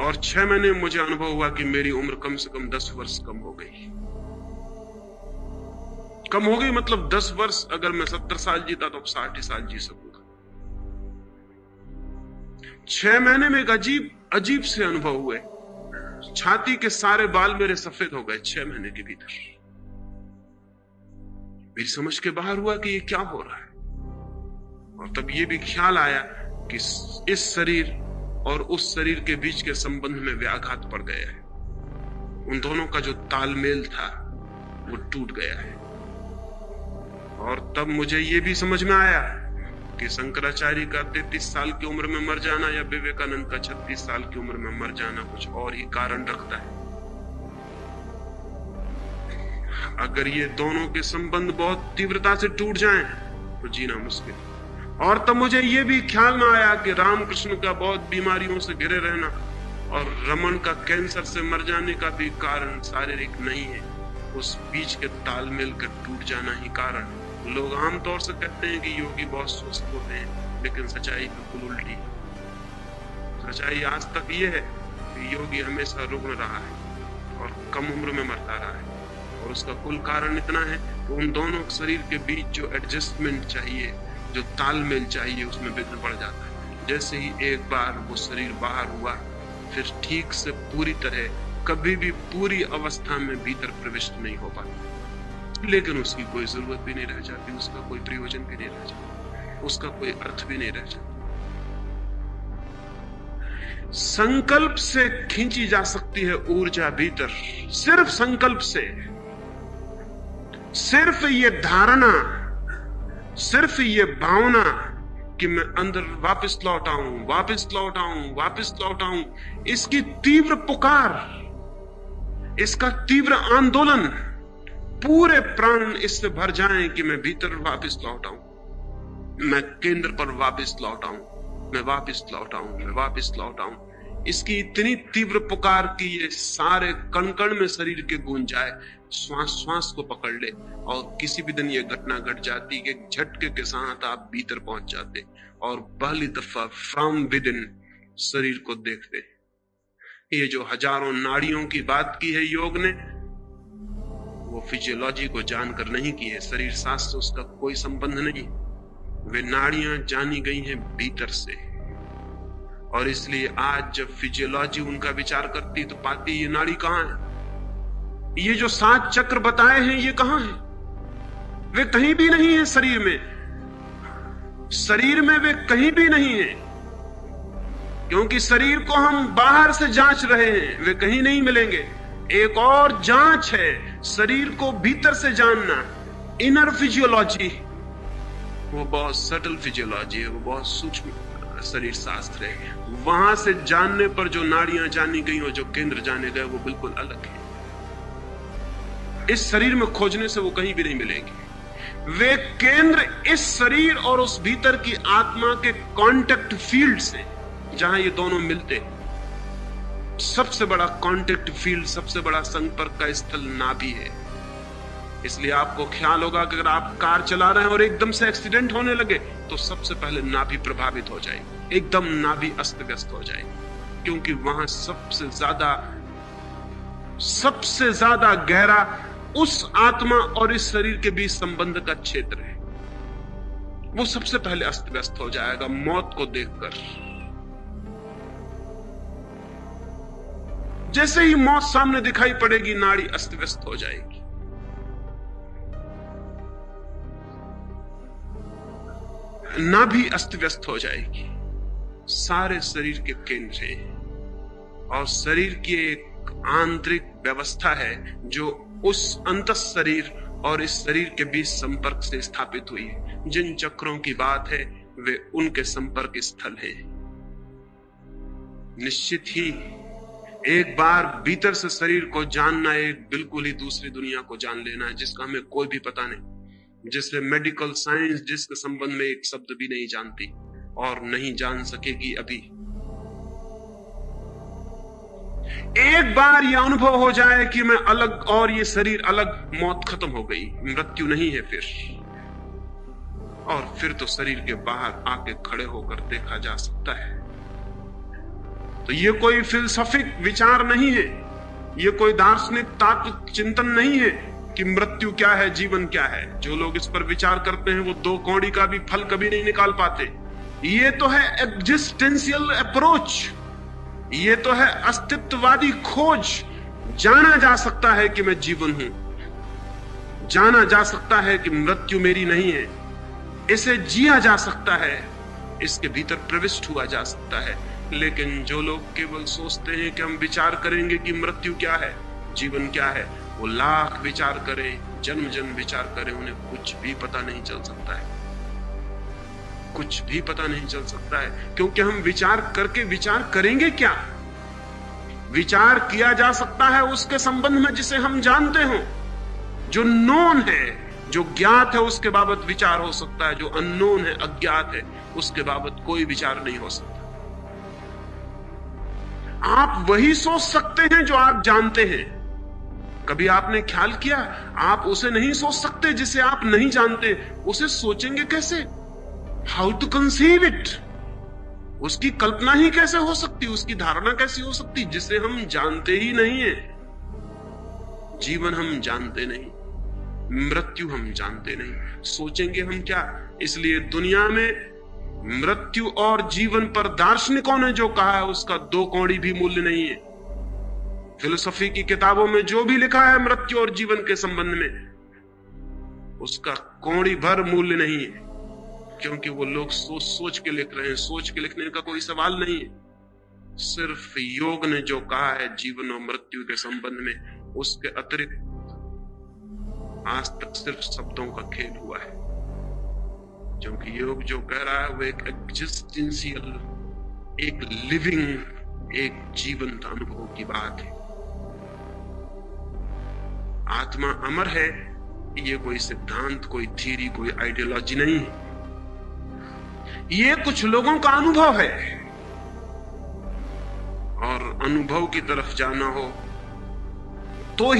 और 6 महीने में मुझे अनुभव हुआ कि मेरी उम्र कम से कम 10 वर्ष कम हो गई। कम हो गई मतलब 10 वर्ष, अगर मैं 70 साल जीता तो अब 60 साल जी सकूंगा। 6 महीने में एक अजीब से अनुभव हुए। छाती के सारे बाल मेरे सफेद हो गए 6 महीने के भीतर। मेरी समझ के बाहर हुआ कि ये क्या हो रहा है। और तब ये भी ख्याल आया कि इस शरीर और उस शरीर के बीच के संबंध में व्याघात पड़ गया है। उन दोनों का जो तालमेल था वो टूट गया है। और तब मुझे ये भी समझ में आया कि शंकराचार्य का 33 साल की उम्र में मर जाना या विवेकानंद का 36 साल की उम्र में मर जाना कुछ और ही कारण रखता है। अगर ये दोनों के संबंध बहुत तीव्रता से टूट जाएं तो जीना मुश्किल। और तब मुझे ये भी ख्याल में आया कि रामकृष्ण का बहुत बीमारियों से घिरे रहना और रमन का कैंसर से मर जाने का भी कारण शारीरिक नहीं है, उस बीच के तालमेल का टूट जाना ही कारण। लोग आमतौर से कहते हैं कि योगी बहुत सुस्त होते हैं, लेकिन सच्चाई बिल्कुल उल्टी। सच्चाई आज तक ये है कि योगी हमेशा रुग्ण रहा है और कम उम्र में मरता रहा है, और उसका कुल कारण इतना है कि उन दोनों शरीर के बीच जो एडजस्टमेंट चाहिए, जो तालमेल चाहिए, उसमें विघ्न पड़ जाता है। जैसे ही एक बार वो शरीर बाहर हुआ, फिर ठीक से पूरी तरह कभी भी पूरी अवस्था में भीतर प्रविष्ट नहीं हो पाता। लेकिन उसकी कोई जरूरत भी नहीं रह जाती, उसका कोई प्रयोजन भी नहीं रह जाता, उसका कोई अर्थ भी नहीं रह जाता। संकल्प से खींची जा सकती है ऊर्जा भीतर, सिर्फ संकल्प से। सिर्फ ये धारणा, सिर्फ ये भावना कि मैं अंदर वापस लौट आऊं, वापस लौट आऊं, वापस लौट आऊं, इसकी तीव्र पुकार इसका तीव्र आंदोलन, पूरे प्राण इससे भर जाएं कि मैं भीतर वापस लौट आऊं, मैं केंद्र पर वापस लौट आऊं, मैं वापस लौट आऊं, मैं वापस लौट आऊं। इसकी इतनी तीव्र पुकार कि ये सारे कण कण में शरीर के गूंज जाए, श्वास श्वास को पकड़ ले। और किसी भी दिन ये घटना घट जाती कि झटके के साथ आप भीतर पहुंच जाते और पहली दफा फ्रॉम विद इन शरीर को देखते। ये जो हजारों नाड़ियों की बात की है योग ने, वो फिजियोलॉजी को जानकर नहीं की है, शरीर शास्त्र से उसका कोई संबंध नहीं। वे नाड़ियां जानी गई हैं भीतर से, और इसलिए आज जब फिजियोलॉजी उनका विचार करती तो पाती ये नाड़ी कहां है, ये जो 7 चक्र बताए हैं ये कहां है? वे कहीं भी नहीं है शरीर में, शरीर में वे कहीं भी नहीं है, क्योंकि शरीर को हम बाहर से जांच रहे हैं, वे कहीं नहीं मिलेंगे। एक और जांच है शरीर को भीतर से जानना, इनर फिजियोलॉजी। वो बहुत सटल फिजियोलॉजी है, वो बहुत सूक्ष्म शरीर शास्त्र है। वहां से जानने पर जो नाड़ियां जानी गई और जो केंद्र जाने गए वो बिल्कुल अलग है। इस शरीर में खोजने से वो कहीं भी नहीं मिलेंगे। वे केंद्र इस शरीर और उस भीतर की आत्मा के कांटेक्ट फील्ड से, जहां ये दोनों मिलते, सबसे बड़ा कांटेक्ट फील्ड, सबसे बड़ा संपर्क का स्थल नाभि है। इसलिए आपको ख्याल होगा कि अगर आप कार चला रहे हैं और एकदम से एक्सीडेंट होने लगे तो सबसे पहले नाभि प्रभावित हो जाएगी, एकदम नाभि अस्त व्यस्त हो जाएगी, क्योंकि वहां सबसे ज्यादा गहरा उस आत्मा और इस शरीर के बीच संबंध का क्षेत्र है। वो सबसे पहले अस्त व्यस्त हो जाएगा मौत को देखकर। जैसे ही मौत सामने दिखाई पड़ेगी, नाड़ी अस्त व्यस्त हो जाएगी। नाभि अस्त व्यस्त हो जाएगी। सारे शरीर के केंद्र है, और शरीर की एक आंतरिक व्यवस्था है जो उस अंतः शरीर और इस शरीर के बीच संपर्क से स्थापित हुई है। जिन चक्रों की बात है वे उनके संपर्क स्थल है। निश्चित ही एक बार भीतर से शरीर को जानना एक बिल्कुल ही दूसरी दुनिया को जान लेना है, जिसका हमें कोई भी पता नहीं, जिससे मेडिकल साइंस जिसके संबंध में एक शब्द भी नहीं जानती और नहीं जान सकेगी अभी। एक बार यह अनुभव हो जाए कि मैं अलग और ये शरीर अलग, मौत खत्म हो गई, मृत्यु नहीं है फिर, और फिर तो शरीर के बाहर आके खड़े होकर देखा जा सकता है। तो ये कोई फिलसफिक विचार नहीं है, ये कोई दार्शनिक तात्विक चिंतन नहीं है कि मृत्यु क्या है, जीवन क्या है। जो लोग इस पर विचार करते हैं वो 2 कौड़ी का भी फल कभी नहीं निकाल पाते। ये तो है एग्जिस्टेंशियल अप्रोच, ये तो है अस्तित्ववादी खोज। जाना जा सकता है कि मैं जीवन हूं, जाना जा सकता है कि मृत्यु मेरी नहीं है, इसे जिया जा सकता है, इसके भीतर प्रविष्ट हुआ जा सकता है। लेकिन जो लोग केवल सोचते हैं कि हम विचार करेंगे कि मृत्यु क्या है, जीवन क्या है, वो लाख विचार करें, जन्म जन्म विचार करें, उन्हें कुछ भी पता नहीं चल सकता है, कुछ भी पता नहीं चल सकता है। क्योंकि हम विचार करके विचार करेंगे क्या? विचार किया जा सकता है उसके संबंध में जिसे हम जानते हो, जो नोन है, जो ज्ञात है, उसके बाबत विचार हो सकता है। जो अननोन है, अज्ञात है, उसके बाबत कोई विचार नहीं हो सकता। आप वही सोच सकते हैं जो आप जानते हैं। कभी आपने ख्याल किया, आप उसे नहीं सोच सकते जिसे आप नहीं जानते। उसे सोचेंगे कैसे? How to conceive it? उसकी कल्पना ही कैसे हो सकती, उसकी धारणा कैसी हो सकती जिसे हम जानते ही नहीं है। जीवन हम जानते नहीं, मृत्यु हम जानते नहीं, सोचेंगे हम क्या? इसलिए दुनिया में मृत्यु और जीवन पर दार्शनिकों ने जो कहा है उसका 2 कौड़ी भी मूल्य नहीं है। फिलोसफी की किताबों में जो भी लिखा है मृत्यु और जीवन के संबंध में, उसका कौड़ी भर मूल्य नहीं है, क्योंकि वो लोग सोच सोच के लिख रहे हैं। सोच के लिखने का कोई सवाल नहीं है। सिर्फ योग ने जो कहा है जीवन और मृत्यु के संबंध में, उसके अतिरिक्त आज तक सिर्फ शब्दों का खेल हुआ है। क्योंकि योग जो कह रहा है वो एक एग्जिस्टेंशियल, एक लिविंग, एक जीवंत अनुभव की बात है। आत्मा अमर है, ये कोई सिद्धांत, कोई थ्योरी, कोई आइडियोलॉजी नहीं है। ये कुछ लोगों का अनुभव है, और अनुभव की तरफ जाना हो तो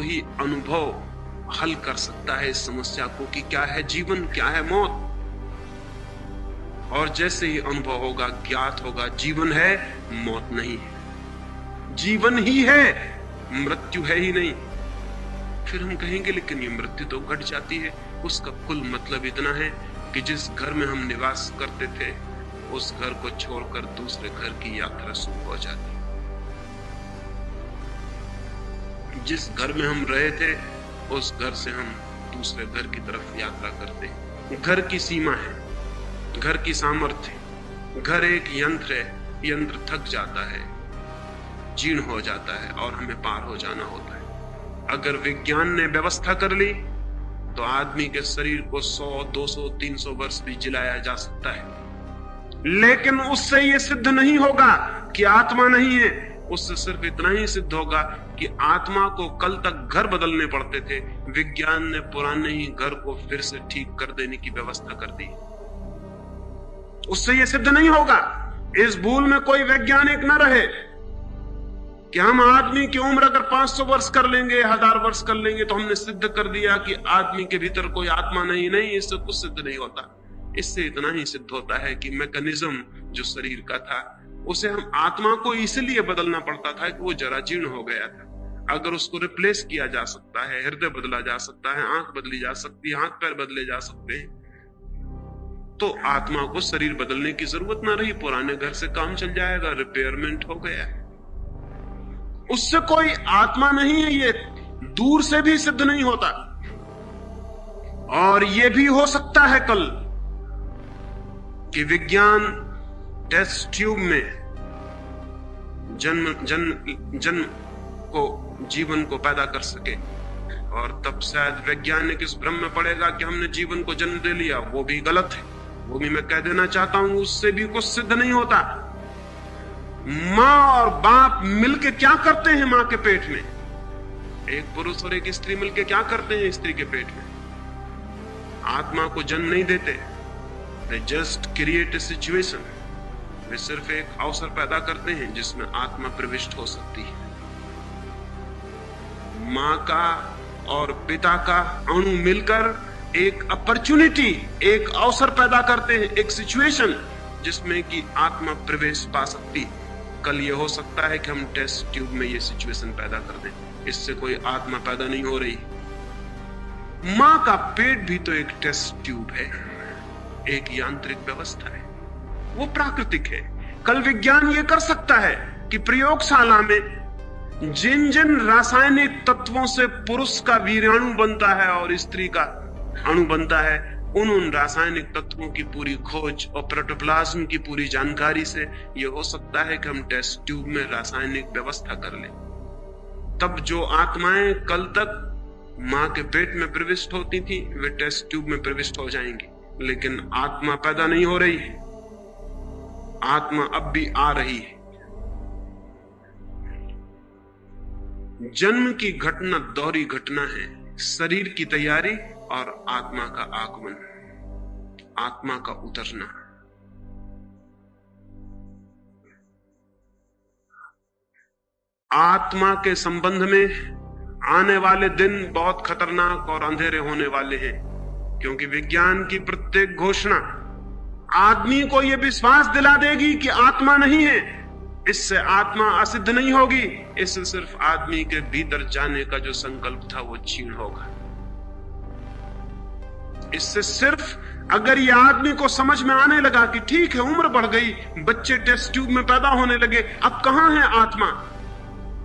ही अनुभव हल कर सकता है इस समस्या को कि क्या है जीवन, क्या है मौत। और जैसे ही अनुभव होगा, ज्ञात होगा जीवन है, मौत नहीं है, जीवन ही है, मृत्यु है ही नहीं। फिर हम कहेंगे लेकिन ये मृत्यु तो घट जाती है। उसका कुल मतलब इतना है कि जिस घर में हम निवास करते थे उस घर को छोड़कर दूसरे घर की यात्रा शुरू हो जाती। जिस घर में हम रहे थे उस घर से हम दूसरे घर की तरफ यात्रा करते। घर की सीमा है, घर की सामर्थ्य। घर एक यंत्र है, यंत्र थक जाता है, जीर्ण हो जाता है और हमें पार हो जाना होता है। अगर विज्ञान ने व्यवस्था कर ली तो आदमी के शरीर को 100, 200, 300 वर्ष भी जिलाया जा सकता है, लेकिन उससे यह सिद्ध नहीं होगा कि आत्मा नहीं है। उससे सिर्फ इतना ही सिद्ध होगा कि आत्मा को कल तक घर बदलने पड़ते थे, विज्ञान ने पुराने ही घर को फिर से ठीक कर देने की व्यवस्था कर दी। उससे यह सिद्ध नहीं होगा। इस भूल में कोई वैज्ञानिक न रहे कि हम आदमी की उम्र अगर 500 वर्ष कर लेंगे, 1000 वर्ष कर लेंगे तो हमने सिद्ध कर दिया कि आदमी के भीतर कोई आत्मा नहीं। इससे कुछ सिद्ध नहीं होता। इससे इतना ही सिद्ध होता है कि मैकेनिज्म जो शरीर का था उसे हम आत्मा को इसलिए बदलना पड़ता था कि वो जरा जीर्ण हो गया था। अगर उसको रिप्लेस किया जा सकता है, हृदय बदला जा सकता है, आंख बदली जा सकती है, हाथ पैर बदले जा सकते हैं, तो आत्मा को शरीर बदलने की जरूरत ना रही। पुराने घर से काम चल जाएगा, रिपेयरमेंट हो गया। उससे कोई आत्मा नहीं है, ये दूर से भी सिद्ध नहीं होता। और ये भी हो सकता है कल कि विज्ञान टेस्ट ट्यूब में जन्म को, जीवन को पैदा कर सके, और तब शायद वैज्ञानिक इस भ्रम में पड़ेगा कि हमने जीवन को जन्म दे लिया। वो भी गलत है, वो भी मैं कह देना चाहता हूं, उससे भी कुछ सिद्ध नहीं होता। मां और बाप मिलके क्या करते हैं मां के पेट में? एक पुरुष और एक स्त्री मिलके क्या करते हैं स्त्री के पेट में? आत्मा को जन्म नहीं देते। They just create a situation. वे सिर्फ एक अवसर पैदा करते हैं जिसमें आत्मा प्रविष्ट हो सकती है। मां का और पिता का अणु मिलकर एक अपॉर्चुनिटी, एक अवसर पैदा करते हैं, एक सिचुएशन जिसमें कि आत्मा प्रवेश पा सकती। कल ये हो सकता है कि हम टेस्ट ट्यूब में ये सिचुएशन पैदा कर दें। इससे कोई आत्मा पैदा नहीं हो रही। मां का पेट भी तो एक टेस्ट ट्यूब है, एक यांत्रिक व्यवस्था है, वो प्राकृतिक है। कल विज्ञान ये कर सकता है कि प्रयोगशाला में जिन जिन रासायनिक तत्वों से पुरुष का वीर्याणु बनता है और स्त्री का अणु बनता है, उन रासायनिक तत्वों की पूरी खोज और प्रोटोप्लाज्म की पूरी जानकारी से यह हो सकता है कि हम टेस्ट ट्यूब में रासायनिक व्यवस्था कर लें। तब जो आत्माएं कल तक मां के पेट में प्रविष्ट होती थी, वे टेस्ट ट्यूब में प्रविष्ट हो जाएंगी। लेकिन आत्मा पैदा नहीं हो रही है, आत्मा अब भी आ रही है। जन्म की घटना दोहरी घटना है, शरीर की तैयारी और आत्मा का आगमन, आत्मा का उतरना। आत्मा के संबंध में आने वाले दिन बहुत खतरनाक और अंधेरे होने वाले हैं, क्योंकि विज्ञान की प्रत्येक घोषणा आदमी को यह विश्वास दिला देगी कि आत्मा नहीं है। इससे आत्मा असिद्ध नहीं होगी, इससे सिर्फ आदमी के भीतर जाने का जो संकल्प था वो क्षीण होगा। इससे सिर्फ अगर ये आदमी को समझ में आने लगा कि ठीक है, उम्र बढ़ गई, बच्चे टेस्ट ट्यूब में पैदा होने लगे, अब कहां है आत्मा,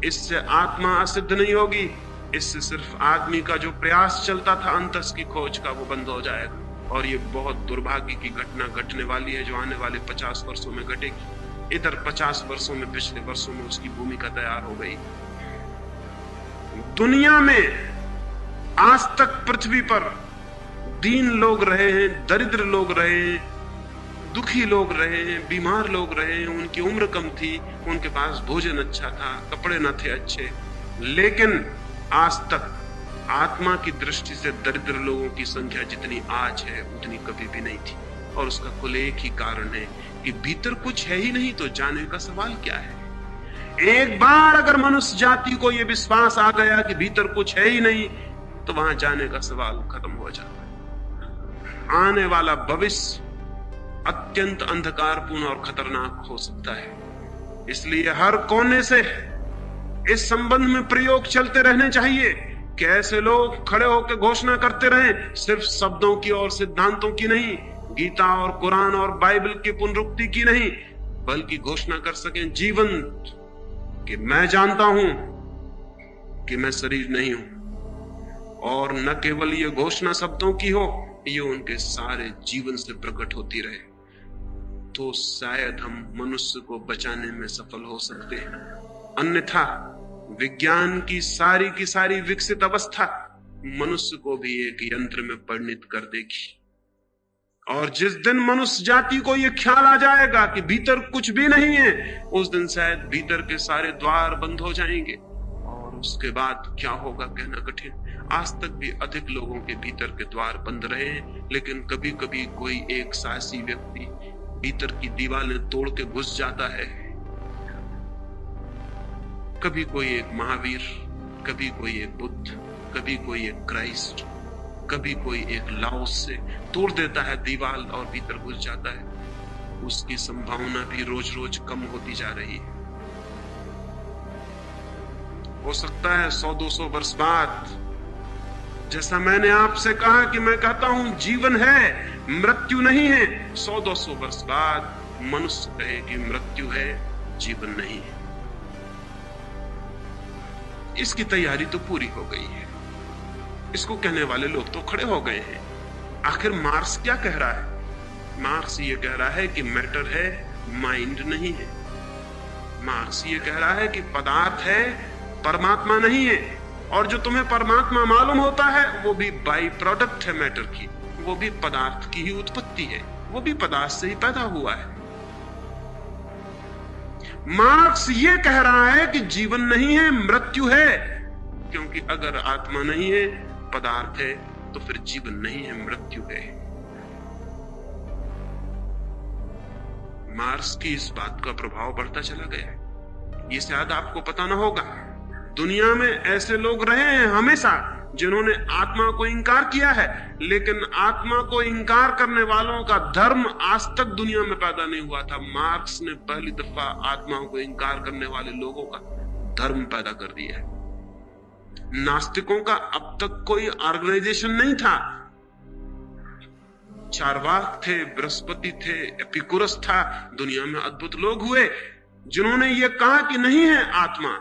इससे आत्मा असिद्ध नहीं होगी। इससे सिर्फ आदमी का जो प्रयास चलता था अंतस की खोज का, वो बंद हो जाएगा। और ये बहुत दुर्भाग्य की घटना घटने वाली है जो आने वाले 50 वर्षों में घटेगी। इधर 50 वर्षों में, पिछले वर्षों में उसकी भूमिका तैयार हो गई। दुनिया में आज तक पृथ्वी पर दीन लोग रहे हैं, दरिद्र लोग रहे हैं, दुखी लोग रहे हैं, बीमार लोग रहे हैं, उनकी उम्र कम थी, उनके पास भोजन अच्छा था, कपड़े न थे अच्छे, लेकिन आज तक आत्मा की दृष्टि से दरिद्र लोगों की संख्या जितनी आज है उतनी कभी भी नहीं थी। और उसका कुल एक ही कारण है कि भीतर कुछ है ही नहीं, तो जाने का सवाल क्या है। एक बार अगर मनुष्य जाति को यह विश्वास आ गया कि भीतर कुछ है ही नहीं, तो वहां जाने का सवाल खत्म हो जाता है। आने वाला भविष्य अत्यंत अंधकारपूर्ण और खतरनाक हो सकता है। इसलिए हर कोने से इस संबंध में प्रयोग चलते रहने चाहिए कि ऐसे लोग खड़े होकर घोषणा करते रहें, सिर्फ शब्दों की और सिद्धांतों की नहीं, गीता और कुरान और बाइबल की पुनरुक्ति की नहीं, बल्कि घोषणा कर सकें जीवंत कि मैं जानता हूं कि मैं शरीर नहीं हूं। और न केवल ये घोषणा शब्दों की हो, ये उनके सारे जीवन से प्रकट होती रहे, तो शायद हम मनुष्य को बचाने में सफल हो सकते हैं। अन्यथा विज्ञान की सारी विकसित अवस्था मनुष्य को भी एक यंत्र में परिणत कर देगी। और जिस दिन मनुष्य जाति को यह ख्याल आ जाएगा कि भीतर कुछ भी नहीं है, उस दिन शायद भीतर के सारे द्वार बंद हो जाएंगे। और उसके बाद क्या होगा कहना कठिन। आज तक भी अधिक लोगों के भीतर के द्वार बंद रहे हैं, लेकिन कभी कभी कोई एक साहसी व्यक्ति भीतर की दीवारें तोड़ के घुस जाता है। कभी कोई एक महावीर, कभी कोई एक बुद्ध, कभी कोई एक क्राइस्ट, कभी कोई एक लाओस से तोड़ देता है दीवार और भीतर घुस जाता है। उसकी संभावना भी रोज रोज कम होती जा रही है। हो सकता है 100-200 वर्ष बाद, जैसा मैंने आपसे कहा कि मैं कहता हूं जीवन है, मृत्यु नहीं है, 100-200 वर्ष बाद मनुष्य कहे कि मृत्यु है, जीवन नहीं है। इसकी तैयारी तो पूरी हो गई है। इसको कहने वाले लोग तो खड़े हो गए हैं। आखिर मार्क्स क्या कह रहा है? मार्क्स ये कह रहा है कि मैटर है, माइंड नहीं है। मार्क्स ये कह रहा है कि पदार्थ है, परमात्मा नहीं है। और जो तुम्हें परमात्मा मालूम होता है वो भी बाई प्रोडक्ट है मैटर की, वो भी पदार्थ की ही उत्पत्ति है, वो भी पदार्थ से ही पैदा हुआ है। मार्क्स ये कह रहा है कि जीवन नहीं है, मृत्यु है, क्योंकि अगर आत्मा नहीं है, पदार्थ है, तो फिर जीवन नहीं है, मृत्यु है। मार्क्स की इस बात का प्रभाव बढ़ता चला गया। ये शायद आपको पता ना होगा, दुनिया में ऐसे लोग रहे हैं हमेशा जिन्होंने आत्मा को इंकार किया है, लेकिन आत्मा को इंकार करने वालों का धर्म आज तक दुनिया में पैदा नहीं हुआ था। मार्क्स ने पहली दफा आत्मा को इंकार करने वाले लोगों का धर्म पैदा कर दिया है। नास्तिकों का अब तक कोई ऑर्गेनाइजेशन नहीं था। चारवाक थे, बृहस्पति थे, एपिकुरस था, दुनिया में अद्भुत लोग हुए जिन्होंने ये कहा कि नहीं है आत्मा,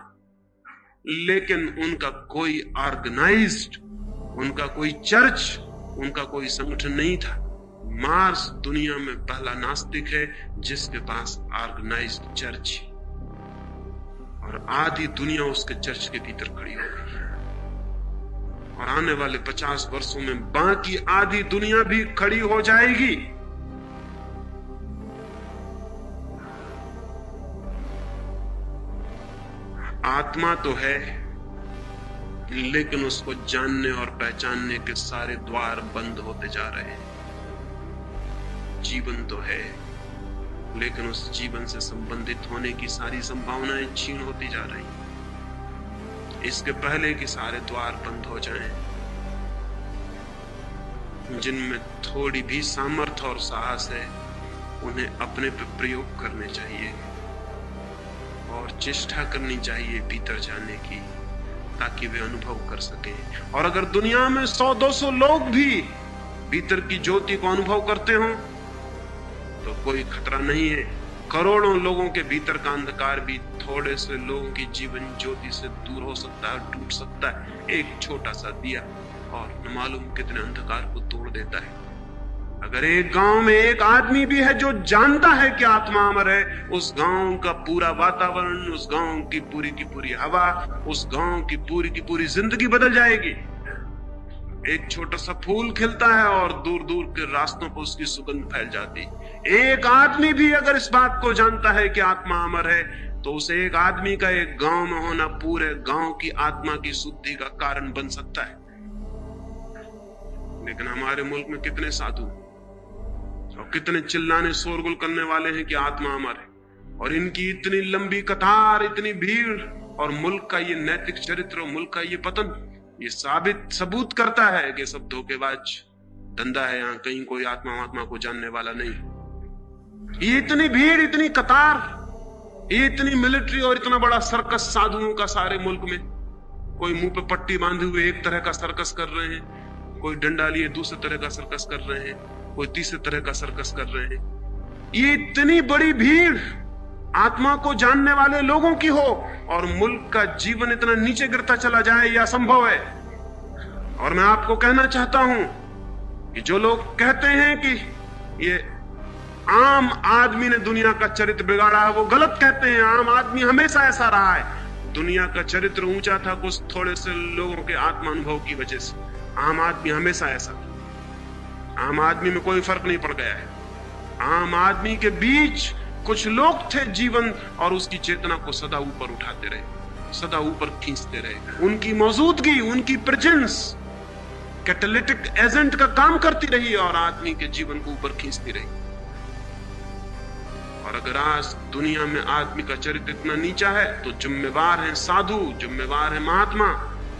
लेकिन उनका कोई ऑर्गेनाइज्ड, उनका कोई चर्च, उनका कोई संगठन नहीं था। मार्क्स दुनिया में पहला नास्तिक है जिसके पास ऑर्गेनाइज्ड चर्च, और आधी दुनिया उसके चर्च के भीतर खड़ी हो गई है। और आने वाले 50 वर्षों में बाकी आधी दुनिया भी खड़ी हो जाएगी। आत्मा तो है, लेकिन उसको जानने और पहचानने के सारे द्वार बंद होते जा रहे हैं। जीवन तो है, लेकिन उस जीवन से संबंधित होने की सारी संभावनाएं क्षीण होती जा रही हैं। इसके पहले कि सारे द्वार बंद हो जाएं, जिनमें थोड़ी भी सामर्थ्य और साहस है, उन्हें अपने पे प्रयोग करने चाहिए और चेष्टा करनी चाहिए भीतर जाने की, ताकि वे अनुभव कर सकें। और अगर दुनिया में 100-200 लोग भी भीतर की ज्योति को अनुभव करते हो तो कोई खतरा नहीं है। करोड़ों लोगों के भीतर का अंधकार भी थोड़े से लोगों की जीवन ज्योति से दूर हो सकता है, टूट सकता है। एक छोटा सा दिया और न मालूम कितने अंधकार को तोड़ देता है। अगर एक गांव में एक आदमी भी है जो जानता है कि आत्मा अमर है, उस गांव का पूरा वातावरण, उस गांव की पूरी हवा, उस गांव की पूरी जिंदगी बदल जाएगी। एक छोटा सा फूल खिलता है और दूर दूर के रास्तों पर उसकी सुगंध फैल जाती। एक आदमी भी अगर इस बात को जानता है कि आत्मा अमर है, तो उस एक आदमी का एक गांव में होना पूरे गांव की आत्मा की शुद्धि का कारण बन सकता है। लेकिन हमारे मुल्क में कितने साधु और कितने चिल्लाने शोरगुल करने वाले हैं कि आत्मा अमर है, और इनकी इतनी लंबी कतार, इतनी भीड़, और मुल्क का ये नैतिक चरित्र और मुल्क का ये पतन, ये सबूत करता है कि सब धोखेबाज धंधा है। यहां कहीं कोई आत्मा को जानने वाला नहीं। ये इतनी भीड़, इतनी कतार, ये इतनी मिलिट्री और इतना बड़ा सर्कस साधुओं का सारे मुल्क में। कोई मुंह पे पट्टी बांधे हुए एक तरह का सर्कस कर रहे हैं, कोई डंडा लिए दूसरे तरह का सर्कस कर रहे हैं, कोई तीसरे तरह का सर्कस कर रहे हैं। ये इतनी बड़ी भीड़ आत्मा को जानने वाले लोगों की हो और मुल्क का जीवन इतना नीचे गिरता चला जाए, यह असंभव है। और मैं आपको कहना चाहता हूं कि जो लोग कहते हैं कि ये आम आदमी ने दुनिया का चरित्र बिगाड़ा है, वो गलत कहते हैं। आम आदमी हमेशा ऐसा रहा है। दुनिया का चरित्र ऊंचा था कुछ थोड़े से लोगों के आत्मा अनुभव की वजह से। आम आदमी हमेशा ऐसा था। आम आदमी में कोई फर्क नहीं पड़ गया है। आम आदमी के बीच कुछ लोग थे जीवन, और उसकी चेतना को सदा ऊपर उठाते रहे, सदा ऊपर खींचते रहे। उनकी मौजूदगी, उनकी प्रेजेंस कैटालिटिक एजेंट का काम करती रही और आदमी के जीवन को ऊपर खींचती रही। और अगर आज दुनिया में आदमी का चरित्र इतना नीचा है, तो जिम्मेवार हैं साधु, जिम्मेवार है महात्मा,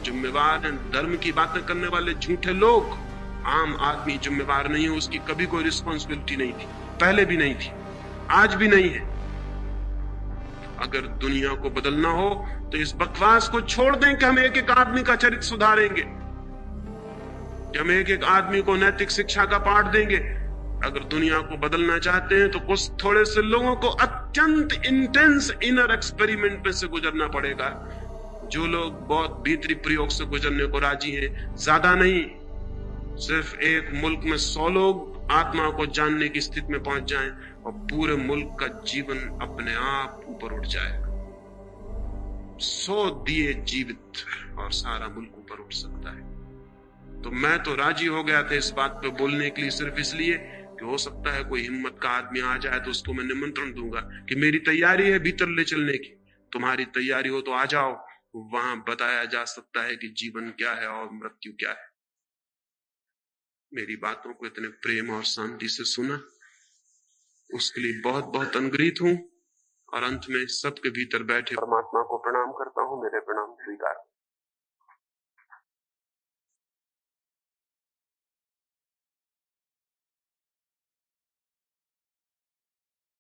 जिम्मेवार हैं धर्म की बातें करने वाले झूठे लोग। आम आदमी जिम्मेवार नहीं है। उसकी कभी कोई रिस्पॉन्सिबिलिटी नहीं थी, पहले भी नहीं थी, आज भी नहीं है। अगर दुनिया को बदलना हो तो इस बकवास को छोड़ दें कि हम एक एक आदमी का चरित्र सुधारेंगे, कि हम एक एक आदमी को नैतिक शिक्षा का पाठ देंगे। अगर दुनिया को बदलना चाहते हैं तो कुछ थोड़े से लोगों को अत्यंत इंटेंस इनर एक्सपेरिमेंट में से गुजरना पड़ेगा। जो लोग बहुत भीतरी प्रयोग से गुजरने को राजी हैं, ज्यादा नहीं, सिर्फ एक मुल्क में 100 लोग आत्मा को जानने की स्थिति में पहुंच जाएं और पूरे मुल्क का जीवन अपने आप ऊपर उठ जाएगा। 100 दिए जीवित और सारा मुल्क ऊपर उठ सकता है। तो मैं तो राजी हो गया था इस बात पे बोलने के लिए, सिर्फ इसलिए कि हो सकता है कोई हिम्मत का आदमी आ जाए तो उसको मैं निमंत्रण दूंगा कि मेरी तैयारी है भीतर ले चलने की, तुम्हारी तैयारी हो तो आ जाओ। वहां बताया जा सकता है कि जीवन क्या है और मृत्यु क्या है। मेरी बातों को इतने प्रेम और शांति से सुना, उसके लिए बहुत बहुत अनुग्रहित हूं। और अंत में सबके भीतर बैठे परमात्मा को प्रणाम करता हूं। मेरे प्रणाम स्वीकार।